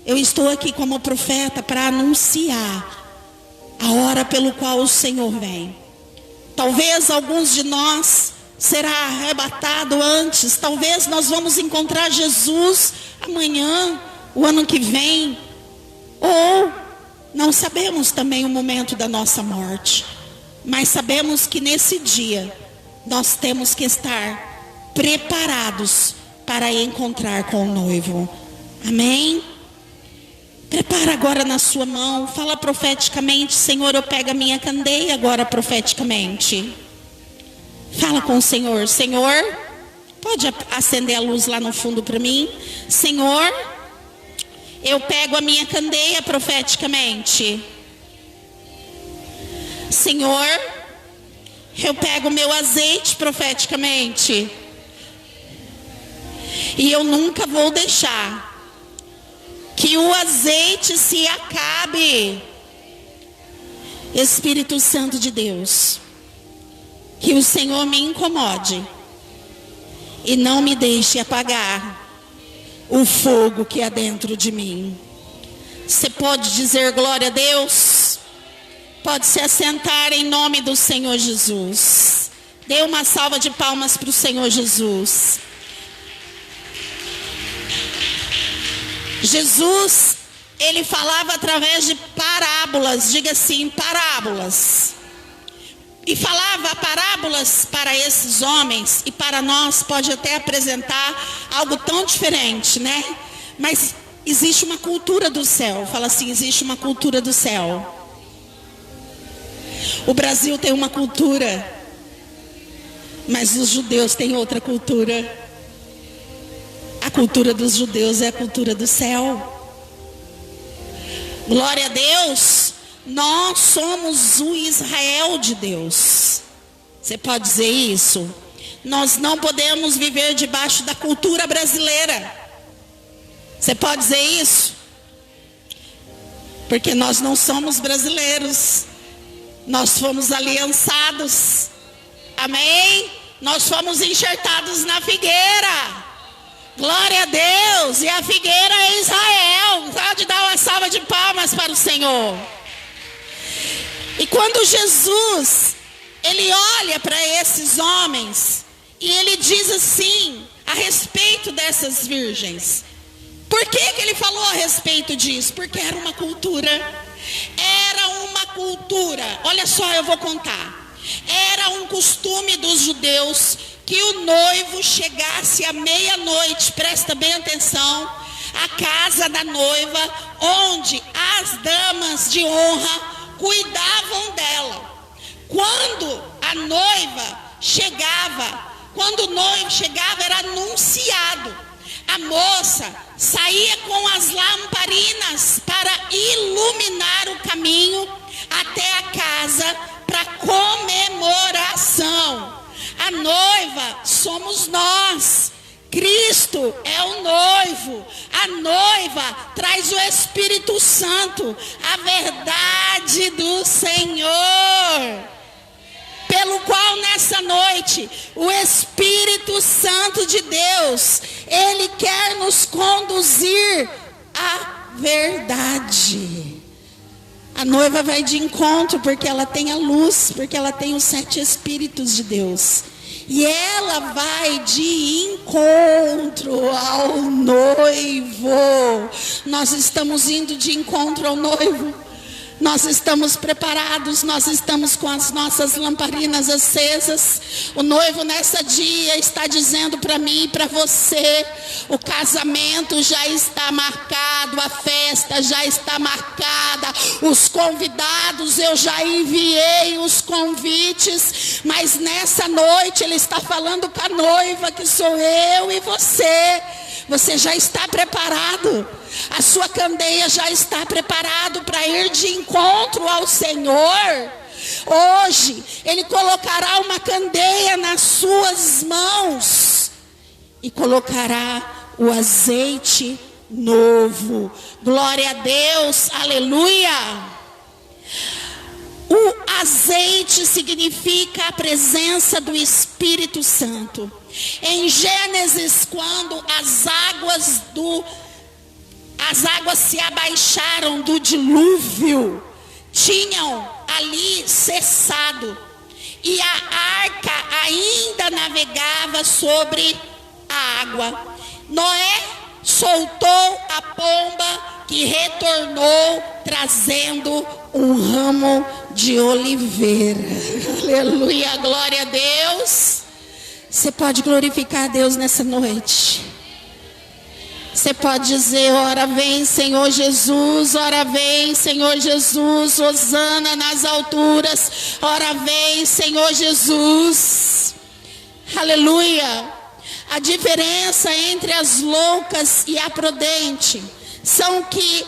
eu estou aqui como profeta para anunciar a hora pelo qual o Senhor vem. Talvez alguns de nós será arrebatado antes. Talvez nós vamos encontrar Jesus amanhã, o ano que vem. Ou não sabemos também o momento da nossa morte. Mas sabemos que nesse dia nós temos que estar preparados para encontrar com o noivo. Amém? Prepara agora na sua mão. Fala profeticamente: Senhor, eu pego a minha candeia agora profeticamente. Fala com o Senhor: Senhor, pode acender a luz lá no fundo para mim. Senhor, eu pego a minha candeia profeticamente. Senhor, eu pego o meu azeite profeticamente. E eu nunca vou deixar que o azeite se acabe. Espírito Santo de Deus, que o Senhor me incomode e não me deixe apagar o fogo que há dentro de mim. Você pode dizer glória a Deus? Pode se assentar em nome do Senhor Jesus. Dê uma salva de palmas para o Senhor Jesus. Jesus, ele falava através de parábolas, diga assim, parábolas. E falava parábolas para esses homens, e para nós pode até apresentar algo tão diferente, né? Mas existe uma cultura do céu, fala assim, existe uma cultura do céu. O Brasil tem uma cultura, mas os judeus têm outra cultura. A cultura dos judeus é a cultura do céu. Glória a Deus. Nós somos o Israel de Deus. Você pode dizer isso? Nós não podemos viver debaixo da cultura brasileira. Você pode dizer isso? Porque nós não somos brasileiros. Nós fomos aliançados. Amém? Nós fomos enxertados na figueira. Glória a Deus. E a figueira é Israel. Pode dar uma salva de palmas para o Senhor. E quando Jesus, ele olha para esses homens, e ele diz assim, a respeito dessas virgens. Por que ele falou a respeito disso? Porque era uma cultura. Era uma cultura. Olha só, eu vou contar. Era um costume dos judeus que o noivo chegasse à meia-noite, presta bem atenção, à casa da noiva, onde as damas de honra cuidavam dela. Quando a noiva chegava, quando o noivo chegava, era anunciado. A moça saía com as lamparinas para iluminar o caminho até a casa para comemoração. A noiva somos nós. Cristo é o noivo. A noiva traz o Espírito Santo, a verdade do Senhor, pelo qual nessa noite o Espírito Santo de Deus, ele quer nos conduzir à verdade. A noiva vai de encontro porque ela tem a luz, porque ela tem os 7 Espíritos de Deus. E ela vai de encontro ao noivo. Nós estamos indo de encontro ao noivo. Nós estamos preparados, nós estamos com as nossas lamparinas acesas. O noivo nessa dia está dizendo para mim e para você: o casamento já está marcado, a festa já está marcada, os convidados, eu já enviei os convites, mas nessa noite ele está falando com a noiva, que sou eu e você. Você já está preparado? A sua candeia já está preparado para ir de encontro ao Senhor? Hoje ele colocará uma candeia nas suas mãos e colocará o azeite novo. Glória a Deus, aleluia. O azeite significa a presença do Espírito Santo. Em Gênesis, quando as águas se abaixaram do dilúvio, tinham ali cessado, e a arca ainda navegava sobre a água. Noé soltou a pomba, que retornou trazendo um ramo de oliveira. Aleluia, glória a Deus. Você pode glorificar a Deus nessa noite. Você pode dizer: ora vem Senhor Jesus, ora vem Senhor Jesus, hosana nas alturas, ora vem Senhor Jesus. Aleluia. A diferença entre as loucas e a prudente são que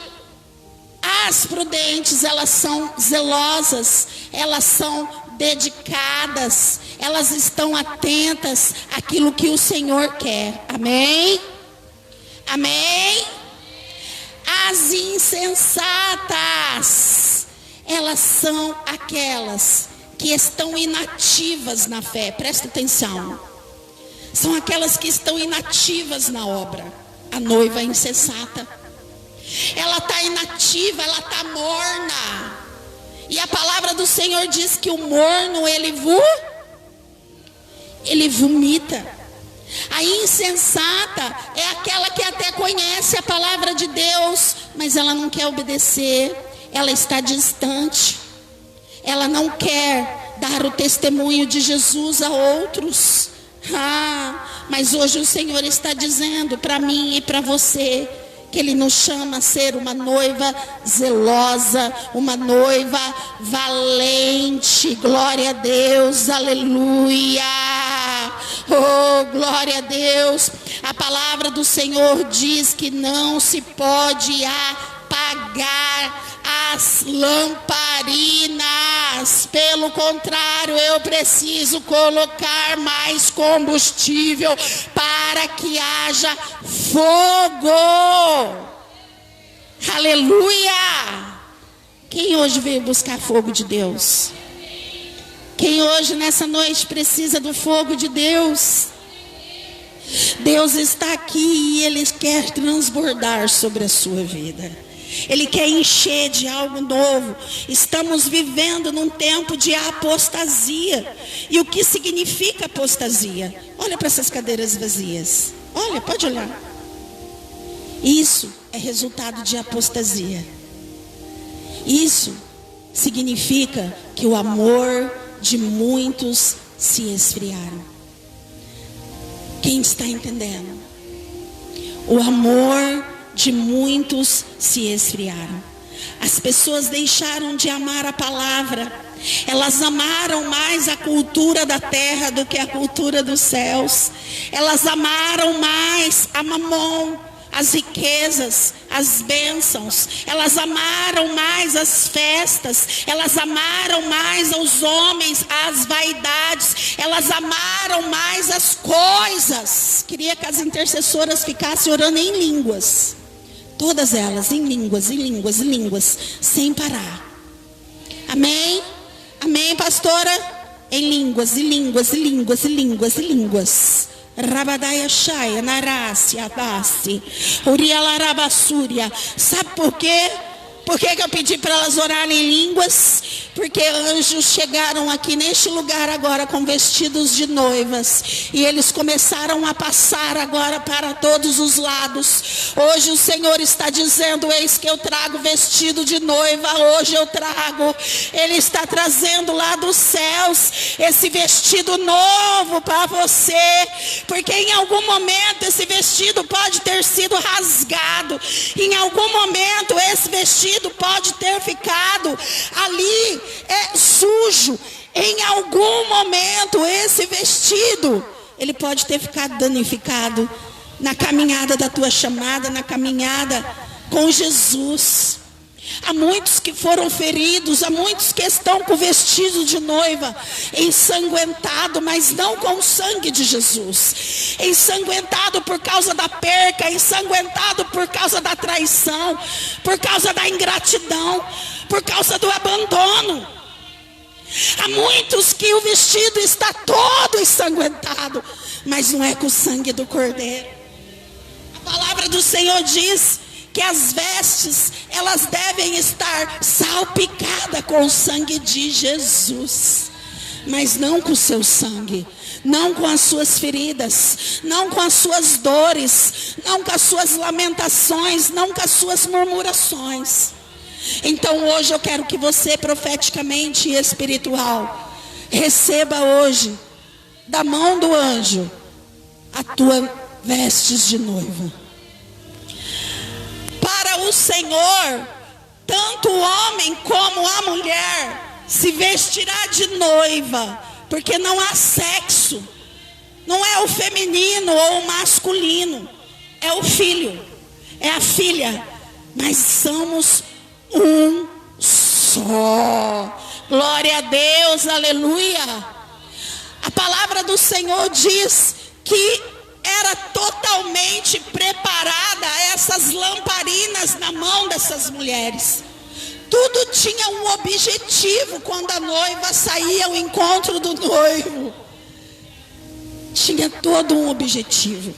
as prudentes, elas são zelosas, elas são dedicadas, elas estão atentas àquilo que o Senhor quer. Amém? Amém? As insensatas, elas são aquelas que estão inativas na fé. Presta atenção. São aquelas que estão inativas na obra. A noiva insensata, ela está inativa, ela está morna. E a palavra do Senhor diz que o morno, ele vomita. A insensata é aquela que até conhece a palavra de Deus, mas ela não quer obedecer, ela está distante, ela não quer dar o testemunho de Jesus a outros. Mas hoje o Senhor está dizendo para mim e para você que Ele nos chama a ser uma noiva zelosa, uma noiva valente. Glória a Deus, aleluia. Oh, glória a Deus. A palavra do Senhor diz que não se pode apagar as lamparinas. Pelo contrário, eu preciso colocar mais combustível para que haja fogo. Aleluia! Quem hoje veio buscar fogo de Deus? Quem hoje nessa noite precisa do fogo de Deus? Deus está aqui e Ele quer transbordar sobre a sua vida. Ele quer encher de algo novo. Estamos vivendo num tempo de apostasia. E o que significa apostasia? Olha para essas cadeiras vazias. Olha, pode olhar. Isso é resultado de apostasia. Isso significa que o amor de muitos se esfriaram. Quem está entendendo? O amor de muitos se esfriaram. As pessoas deixaram de amar a palavra. Elas amaram mais a cultura da terra do que a cultura dos céus. Elas amaram mais a mamon, as riquezas, as bênçãos. Elas amaram mais as festas. Elas amaram mais aos homens, as vaidades. Elas amaram mais as coisas. Queria que as intercessoras ficassem orando em línguas. Todas elas em línguas, em línguas, em línguas, sem parar. Amém? Amém, pastora? Em línguas, em línguas, em línguas, em línguas, em línguas. Rabadaya Shaya, Narasi, Abasi, Urialarabasúria. Sabe por quê? Por que eu pedi para elas orarem em línguas? Porque anjos chegaram aqui neste lugar agora com vestidos de noivas. E eles começaram a passar agora para todos os lados. Hoje o Senhor está dizendo: eis que eu trago vestido de noiva. Hoje eu trago. Ele está trazendo lá dos céus esse vestido novo para você. Porque em algum momento esse vestido pode ter sido rasgado. Em algum momento esse vestido pode ter ficado ali sujo. Em algum momento esse vestido, ele pode ter ficado danificado na caminhada da tua chamada, na caminhada com Jesus. Há muitos que foram feridos, há muitos que estão com vestido de noiva ensanguentado, mas não com o sangue de Jesus. Ensanguentado por causa da perca, ensanguentado por causa da traição, por causa da ingratidão, por causa do abandono. Há muitos que o vestido está todo ensanguentado, mas não é com o sangue do Cordeiro. A palavra do Senhor diz que as vestes, elas devem estar salpicadas com o sangue de Jesus. Mas não com o seu sangue, não com as suas feridas, não com as suas dores, não com as suas lamentações, não com as suas murmurações. Então hoje eu quero que você, profeticamente e espiritual, receba hoje, da mão do anjo, a tua vestes de noiva. Para o Senhor, tanto o homem como a mulher se vestirá de noiva, porque não há sexo, não é o feminino ou o masculino, é o filho, é a filha, mas somos um só. Glória a Deus, aleluia. A palavra do Senhor diz que era totalmente preparado preparada essas lamparinas na mão dessas mulheres. Tudo tinha um objetivo quando a noiva saía ao encontro do noivo. Tinha todo um objetivo.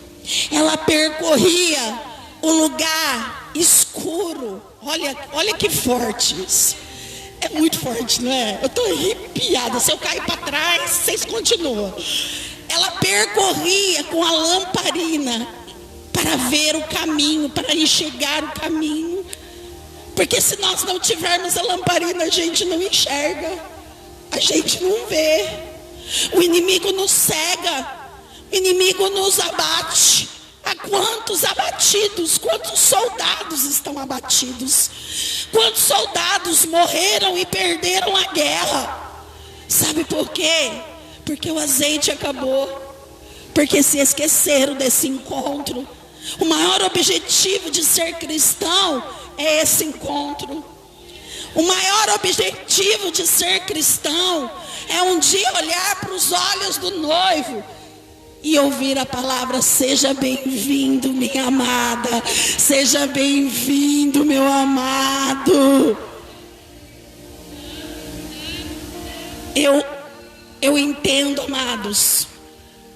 Ela percorria o lugar escuro. Olha que forte isso. É muito forte, não é? Eu estou arrepiada. Se eu cair para trás, vocês continuam. Ela percorria com a lamparina para ver o caminho, para enxergar o caminho. Porque se nós não tivermos a lamparina, a gente não enxerga. A gente não vê. O inimigo nos cega. O inimigo nos abate. Há quantos abatidos, quantos soldados estão abatidos? Quantos soldados morreram e perderam a guerra? Sabe por quê? Porque o azeite acabou. Porque se esqueceram desse encontro. O maior objetivo de ser cristão é esse encontro. O maior objetivo de ser cristão é um dia olhar para os olhos do noivo e ouvir a palavra: seja bem-vindo, minha amada. Seja bem-vindo, meu amado. Eu entendo, amados,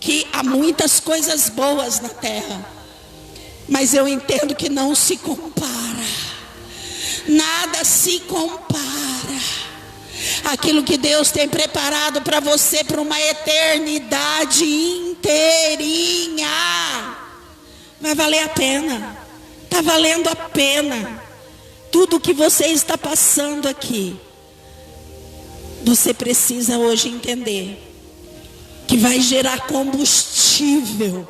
que há muitas coisas boas na terra, mas eu entendo que não se compara. Nada se compara. Aquilo que Deus tem preparado para você por uma eternidade inteirinha vai valer a pena. Está valendo a pena. Tudo que você está passando aqui, você precisa hoje entender que vai gerar combustível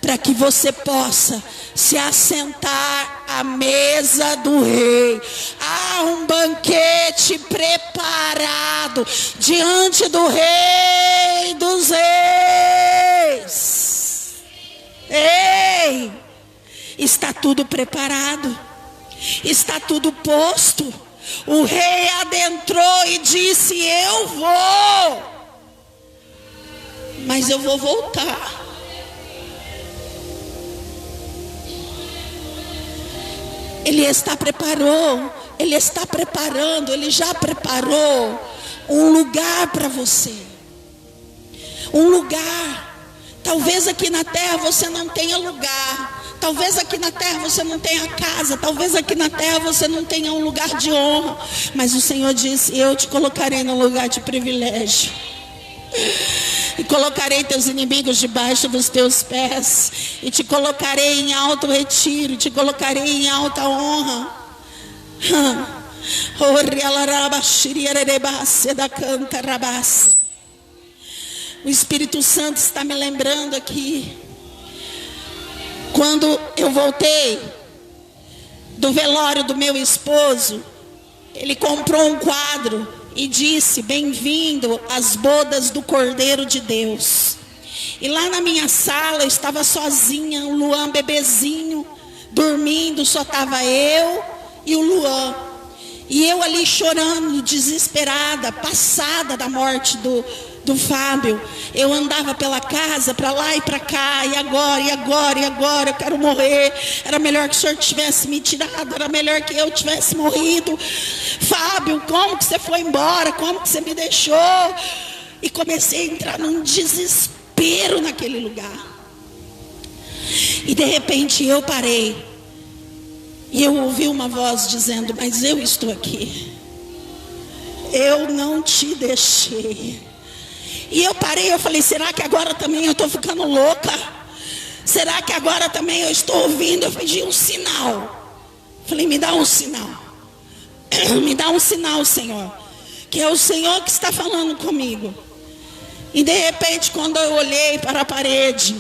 para que você possa se assentar à mesa do rei. Há um banquete preparado diante do rei dos reis. Ei, está tudo preparado, está tudo posto. O rei adentrou e disse: eu vou, mas eu vou voltar. Ele está preparando, Ele já preparou um lugar para você. Um lugar. Talvez aqui na terra você não tenha lugar. Talvez aqui na terra você não tenha casa. Talvez aqui na terra você não tenha um lugar de honra. Mas o Senhor disse: eu te colocarei num lugar de privilégio. E colocarei teus inimigos debaixo dos teus pés. E te colocarei em alto retiro. Te colocarei em alta honra. O Espírito Santo está me lembrando aqui. Quando eu voltei do velório do meu esposo, ele comprou um quadro e disse: bem-vindo às bodas do Cordeiro de Deus. E lá na minha sala eu estava sozinha, o Luan bebezinho, dormindo, só estava eu e o Luan. E eu ali chorando, desesperada, passada da morte do Fábio. Eu andava pela casa, para lá e para cá, e agora, eu quero morrer. Era melhor que o Senhor tivesse me tirado, era melhor que eu tivesse morrido. Fábio, como que você foi embora? Como que você me deixou? E comecei a entrar num desespero naquele lugar. E de repente eu parei, e eu ouvi uma voz dizendo: mas eu estou aqui, eu não te deixei. E eu parei, eu falei: será que agora também eu estou ficando louca? Será que agora também eu estou ouvindo? Eu pedi um sinal. Falei: me dá um sinal. Me dá um sinal, Senhor, que é o Senhor que está falando comigo. E de repente, quando eu olhei para a parede,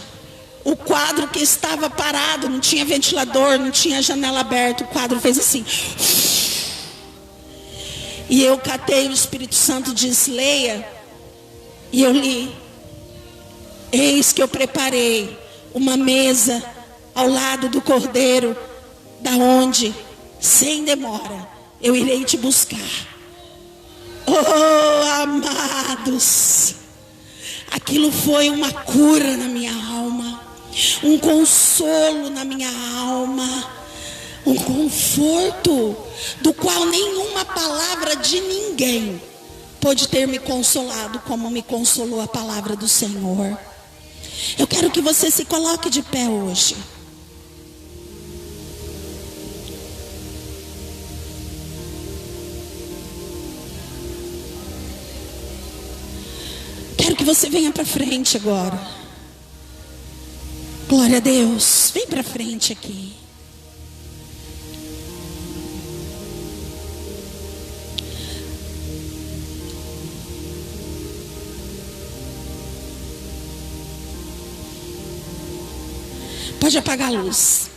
o quadro que estava parado, não tinha ventilador, não tinha janela aberta, o quadro fez assim. E eu catei, o Espírito Santo disse: leia. E eu li: eis que eu preparei uma mesa ao lado do Cordeiro, da onde, sem demora, eu irei te buscar. Oh, amados, aquilo foi uma cura na minha alma. um consolo na minha alma, um conforto do qual nenhuma palavra de ninguém pode ter me consolado como me consolou a palavra do Senhor. Eu quero que você se coloque de pé hoje. Quero que você venha para frente agora. Glória a Deus. Vem para frente aqui. Pode apagar a luz.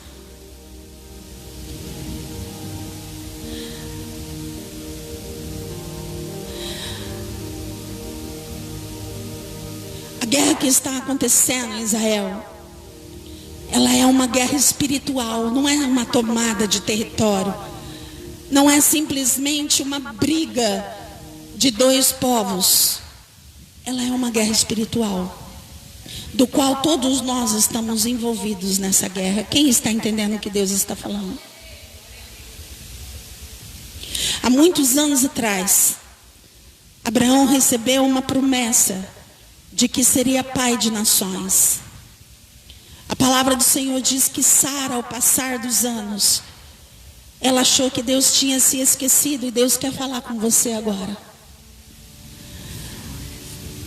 A guerra que está acontecendo em Israel, ela é uma guerra espiritual, não é uma tomada de território. Não é simplesmente uma briga de dois povos. Ela é uma guerra espiritual, do qual todos nós estamos envolvidos nessa guerra. Quem está entendendo o que Deus está falando? Há muitos anos atrás, Abraão recebeu uma promessa de que seria pai de nações. A palavra do Senhor diz que Sara, ao passar dos anos, ela achou que Deus tinha se esquecido, e Deus quer falar com você agora.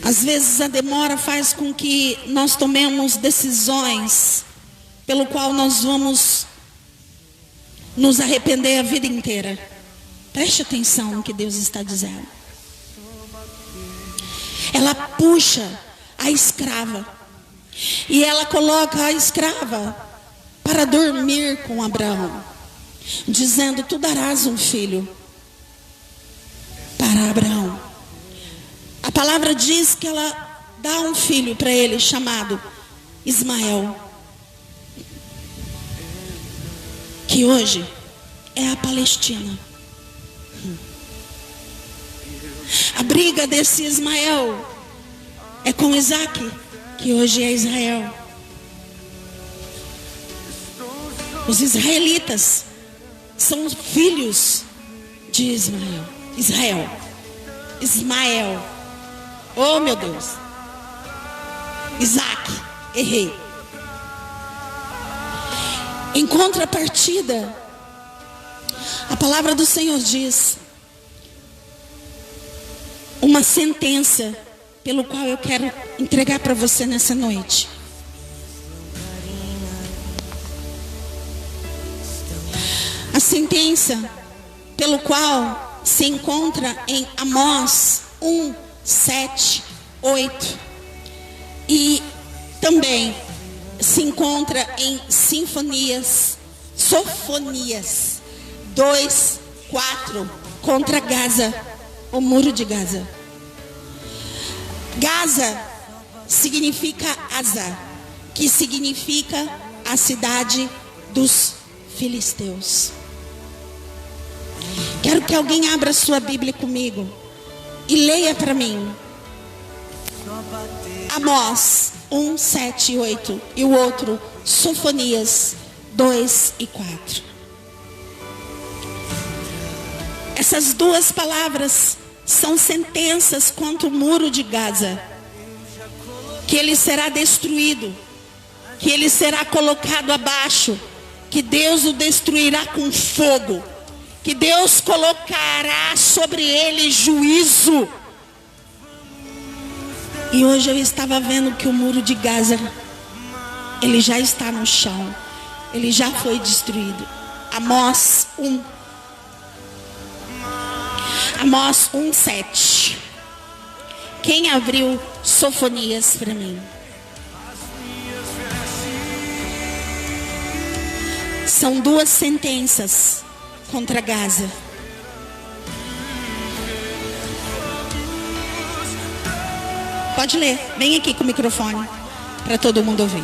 Às vezes a demora faz com que nós tomemos decisões pelo qual nós vamos nos arrepender a vida inteira. Preste atenção no que Deus está dizendo. Ela puxa a escrava e ela coloca a escrava para dormir com Abraão, dizendo: tu darás um filho para Abraão. A palavra diz que ela dá um filho para ele chamado Ismael, que hoje é a Palestina. A briga desse Ismael é com Isaac, que hoje é Israel. Os israelitas são filhos de Ismael. Oh, meu Deus. Isaac, errei. Em contrapartida, a palavra do Senhor diz uma sentença pelo qual eu quero entregar para você nessa noite. A sentença pelo qual se encontra em Amós 1, 7, 8. E também se encontra em Sofonias 2, 4, contra Gaza, o muro de Gaza. Gaza significa Asa, que significa a cidade dos filisteus. Quero que alguém abra sua Bíblia comigo e leia para mim Amós 1, 7 e 8, e o outro Sofonias 2 e 4. Essas duas palavras são sentenças contra o muro de Gaza, que ele será destruído, que ele será colocado abaixo, que Deus o destruirá com fogo, que Deus colocará sobre ele juízo. E hoje eu estava vendo que o muro de Gaza, ele já está no chão, ele já foi destruído. Amós 1, 7. Quem abriu Sofonias para mim? São duas sentenças contra Gaza. Pode ler, vem aqui com o microfone para todo mundo ouvir.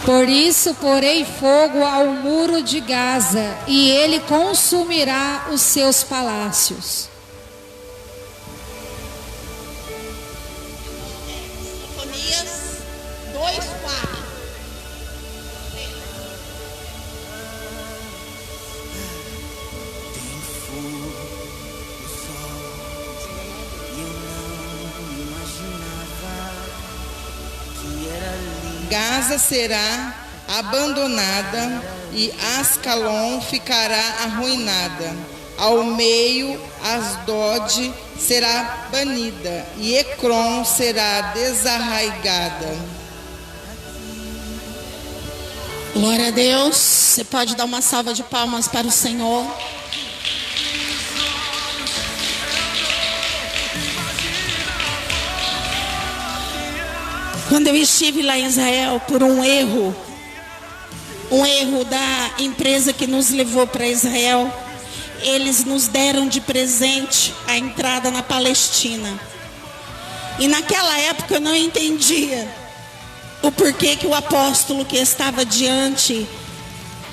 Por isso porei fogo ao muro de Gaza, e ele consumirá os seus palácios. 2:4. Gaza será abandonada e Ascalon ficará arruinada. Ao meio, Asdod será banida e Ecrom será desarraigada. Glória a Deus. Você pode dar uma salva de palmas para o Senhor. Quando eu estive lá em Israel, por um erro da empresa que nos levou para Israel, eles nos deram de presente a entrada na Palestina. E naquela época eu não entendia o porquê que o apóstolo que estava diante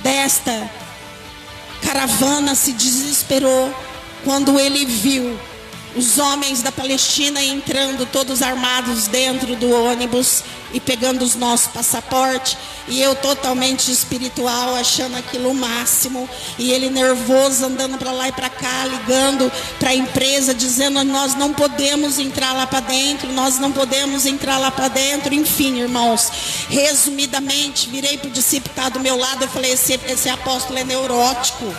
desta caravana se desesperou quando ele viu os homens da Palestina entrando todos armados dentro do ônibus e pegando os nossos passaportes, e eu totalmente espiritual, achando aquilo o máximo, e ele nervoso, andando para lá e para cá, ligando para a empresa, dizendo: nós não podemos entrar lá para dentro, nós não podemos entrar lá para dentro. Enfim, irmãos, resumidamente, virei para o discípulo que está do meu lado, eu falei: esse apóstolo é neurótico.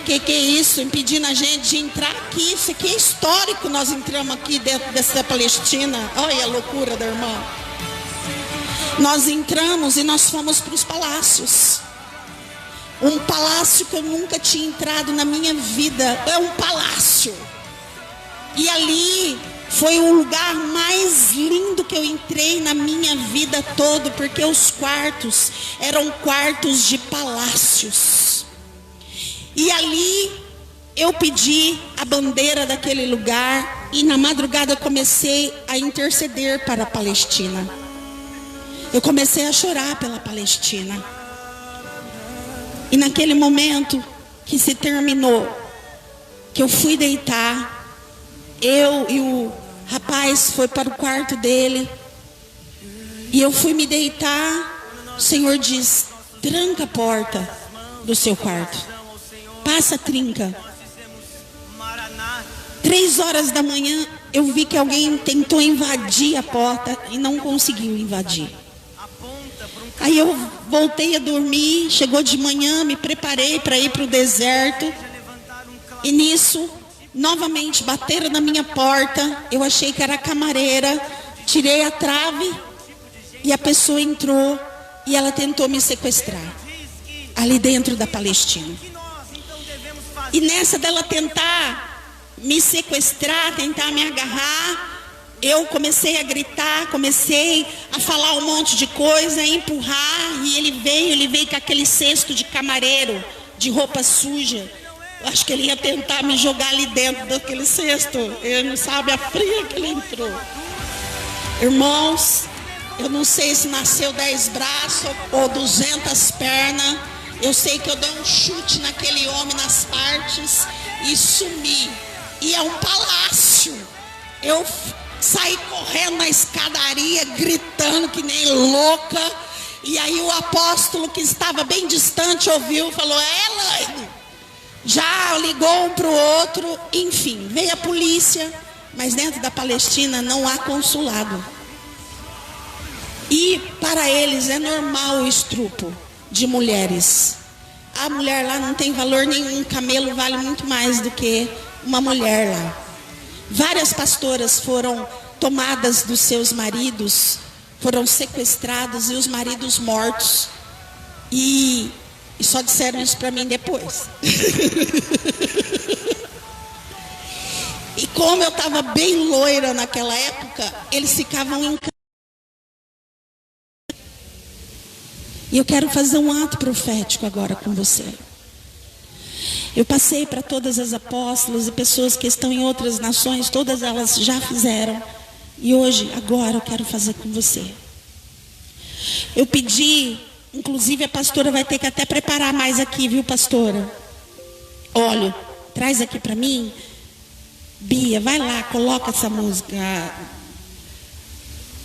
Que é isso? Impedindo a gente de entrar aqui. Isso aqui é histórico. Nós entramos aqui dentro dessa Palestina. Olha a loucura da irmã. Nós entramos e nós fomos para os palácios. Um palácio que eu nunca tinha entrado na minha vida. É um palácio. E ali foi o lugar mais lindo que eu entrei na minha vida toda, porque os quartos eram quartos de palácios. E ali eu pedi a bandeira daquele lugar, e na madrugada eu comecei a interceder para a Palestina. Eu comecei a chorar pela Palestina. E naquele momento que se terminou, que eu fui deitar, eu e o rapaz foi para o quarto dele, e eu fui me deitar, o Senhor diz: tranca a porta do seu quarto. Passa a trinca. 3h da manhã, eu vi que alguém tentou invadir a porta e não conseguiu invadir. Aí eu voltei a dormir, chegou de manhã, me preparei para ir para o deserto. E nisso, novamente bateram na minha porta. Eu achei que era a camareira, tirei a trave e a pessoa entrou e ela tentou me sequestrar ali dentro da Palestina. E nessa dela tentar me sequestrar, tentar me agarrar, eu comecei a gritar, comecei a falar um monte de coisa, a empurrar, e ele veio com aquele cesto de camareiro, de roupa suja. Eu acho que ele ia tentar me jogar ali dentro daquele cesto. Ele não sabe a fria que ele entrou. Irmãos, eu não sei se nasceu 10 braços ou 200 pernas. Eu sei que eu dei um chute naquele homem nas partes e sumi. E é um palácio. Eu saí correndo na escadaria, gritando que nem louca. E aí o apóstolo, que estava bem distante, ouviu e falou: Elaine. Já ligou um para o outro. Enfim, veio a polícia. Mas dentro da Palestina não há consulado. E para eles é normal o estupro de mulheres. A mulher lá não tem valor nenhum. Um camelo vale muito mais do que uma mulher lá. Várias pastoras foram tomadas dos seus maridos, foram sequestradas e os maridos mortos. E só disseram isso para mim depois. E como eu estava bem loira naquela época, eles ficavam em casa. E eu quero fazer um ato profético agora com você. Eu passei para todas as apóstolas e pessoas que estão em outras nações, todas elas já fizeram. E hoje, agora, eu quero fazer com você. Eu pedi, inclusive a pastora vai ter que até preparar mais aqui, viu, pastora? Olha, traz aqui para mim. Bia, vai lá, coloca essa música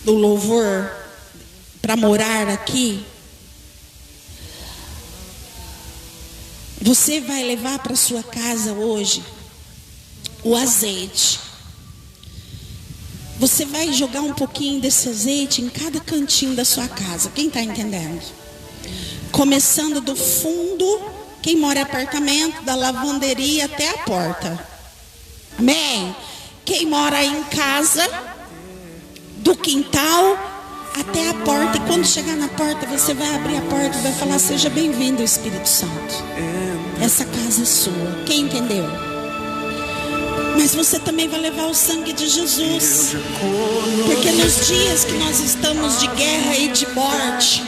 do louvor para morar aqui, você vai levar para sua casa hoje o azeite. Você vai jogar um pouquinho desse azeite em cada cantinho da sua casa. Quem está entendendo? Começando do fundo, quem mora em apartamento, da lavanderia até a porta. Amém? Quem mora em casa, do quintal até a porta. E quando chegar na porta, você vai abrir a porta e vai falar: seja bem-vindo, Espírito Santo. Essa casa é sua. Quem entendeu? Mas você também vai levar o sangue de Jesus. Porque nos dias que nós estamos de guerra e de morte,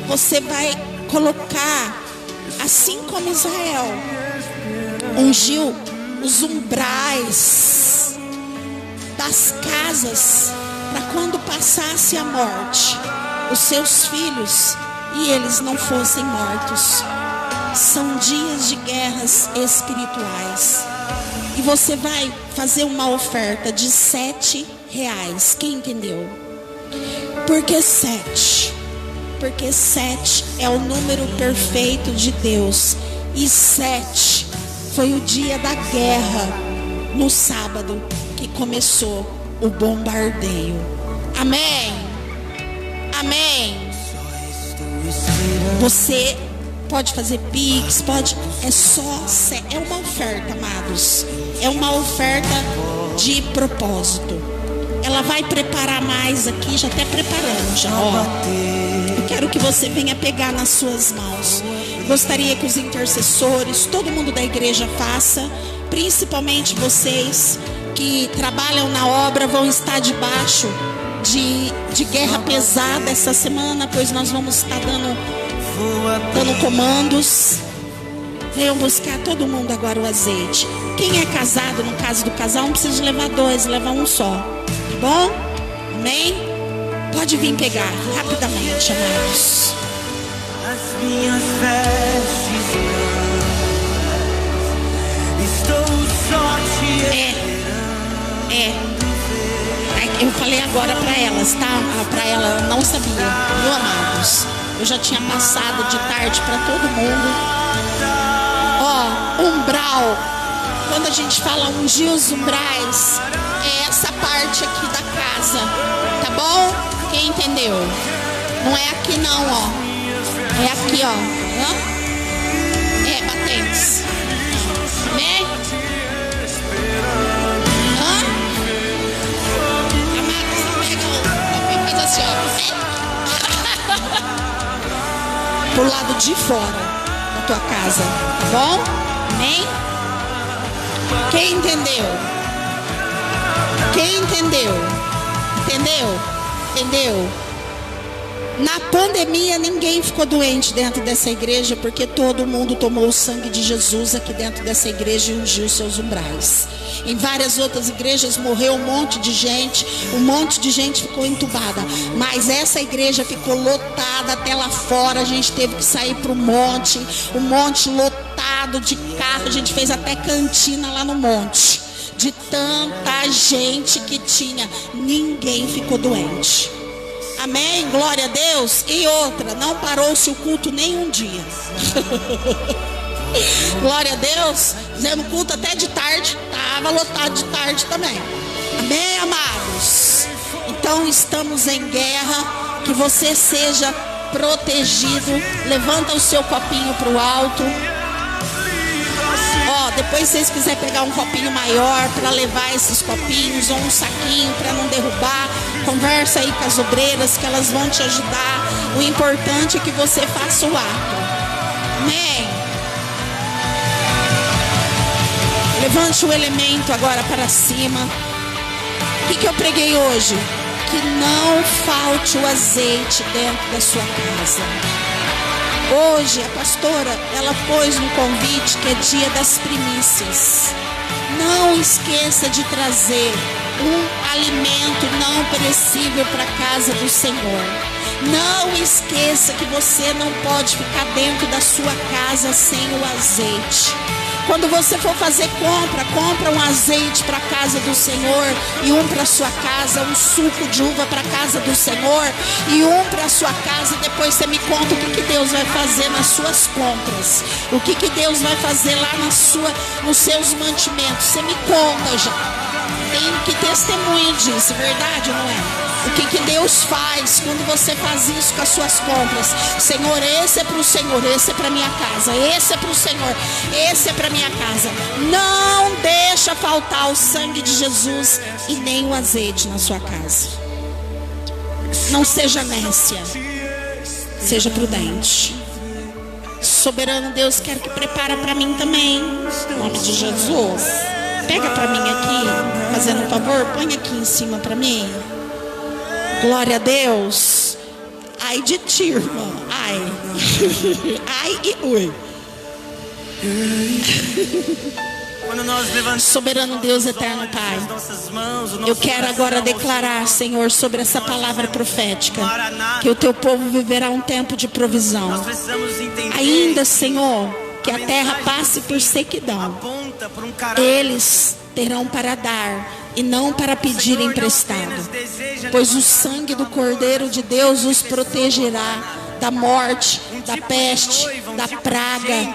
você vai colocar, assim como Israel ungiu os umbrais das casas, para quando passasse a morte, os seus filhos e eles não fossem mortos. São dias de guerras espirituais. E você vai fazer uma oferta de R$7. Quem entendeu? Por que 7? Porque 7 é o número perfeito de Deus. E 7 foi o dia da guerra, no sábado, que começou o bombardeio. Amém? Amém? Você pode fazer pix, pode, é uma oferta, amados. É uma oferta de propósito. Ela vai preparar mais aqui, já até preparando, já, ó. Eu quero que você venha pegar nas suas mãos. Gostaria que os intercessores, todo mundo da igreja faça, principalmente vocês que trabalham na obra, vão estar debaixo de guerra pesada essa semana, pois nós vamos estar dando comandos. Venham buscar todo mundo agora o azeite. Quem é casado, no caso do casal, não precisa levar 2, leva um só. Tá bom? Amém? Pode vir pegar rapidamente, amados. As minhas vestes estou só te Eu falei agora para elas, tá? Para ela não sabia, viu, amados? Eu já tinha passado de tarde para todo mundo. Ó, umbral. Quando a gente fala ungir os umbrais, é essa parte aqui da casa, tá bom? Quem entendeu? Não é aqui não, ó. É aqui, ó. Hã? É, batentes. Amém? Hã? Amados, pega faz assim, ó. Pro lado de fora da tua casa, tá bom? Amém? Quem entendeu? Quem entendeu? Entendeu? Entendeu? Na pandemia ninguém ficou doente dentro dessa igreja, porque todo mundo tomou o sangue de Jesus aqui dentro dessa igreja e ungiu seus umbrais. Em várias outras igrejas morreu um monte de gente ficou entubada, mas essa igreja ficou lotada até lá fora. A gente teve que sair para o monte lotado de carro, a gente fez até cantina lá no monte, de tanta gente que tinha. Ninguém ficou doente. Amém? Glória a Deus. E outra, não parou-se o culto nem um dia. Glória a Deus. Fizemos culto até de tarde. Estava lotado de tarde também. Amém, amados? Então estamos em guerra. Que você seja protegido. Levanta o seu copinho para o alto. Ó, depois se vocês quiserem pegar um copinho maior para levar esses copinhos, ou um saquinho para não derrubar, conversa aí com as obreiras que elas vão te ajudar. O importante é que você faça o ato. Amém? Levante o elemento agora para cima. O que eu preguei hoje? Que não falte o azeite dentro da sua casa. Hoje a pastora, ela pôs no convite que é dia das primícias. Não esqueça de trazer um alimento não perecível para a casa do Senhor. Não esqueça que você não pode ficar dentro da sua casa sem o azeite. Quando você for fazer compra um azeite para a casa do Senhor e um para sua casa, um suco de uva para a casa do Senhor e um para a sua casa. Depois você me conta o que Deus vai fazer nas suas compras, o que Deus vai fazer lá nos seus mantimentos. Você me conta já. Tem que testemunho disso, verdade ou não é? O que Deus faz quando você faz isso com as suas compras? Senhor, esse é para o Senhor, esse é para minha casa, esse é para o Senhor, esse é para minha casa. Não deixa faltar o sangue de Jesus e nem o azeite na sua casa. Não seja nécia, seja prudente. Soberano Deus, quero que prepara para mim também, em nome de Jesus. Pega para mim aqui, fazendo um favor, põe aqui em cima para mim. Glória a Deus. Ai de ti, irmã. Ai. Ai e ui. Soberano Deus, eterno Pai, eu quero agora declarar, Senhor, sobre essa palavra profética, que o teu povo viverá um tempo de provisão. Ainda, Senhor, que a terra passe por sequidão, eles terão para dar e não para pedir emprestado, pois o sangue do Cordeiro de Deus os protegerá da morte, da peste, da praga.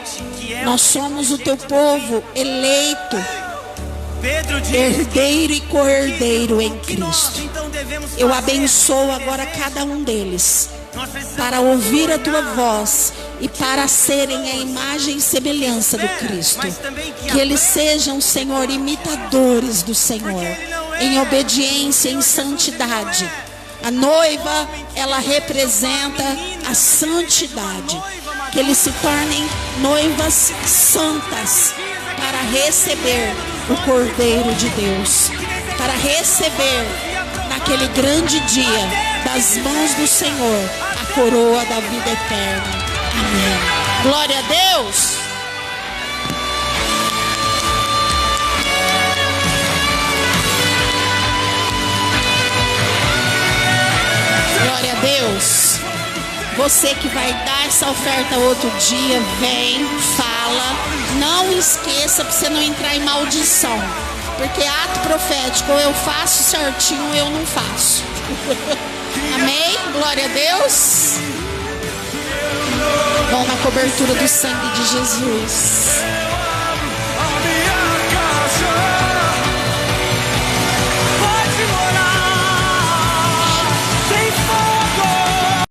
Nós somos o teu povo eleito, herdeiro e co-herdeiro em Cristo. Eu abençoo agora cada um deles para ouvir a tua voz e para serem a imagem e semelhança do Cristo. Que eles sejam, Senhor, imitadores do Senhor, em obediência, em santidade. A noiva, ela representa a santidade. Que eles se tornem noivas santas para receber o Cordeiro de Deus, para receber naquele grande dia das mãos do Senhor a coroa da vida eterna. Amém. Glória a Deus. Glória a Deus. Você que vai dar essa oferta outro dia, vem, fala. Não esqueça para você não entrar em maldição. Porque ato profético, ou eu faço certinho ou eu não faço. Amém? Glória a Deus. Vão na cobertura do sangue de Jesus.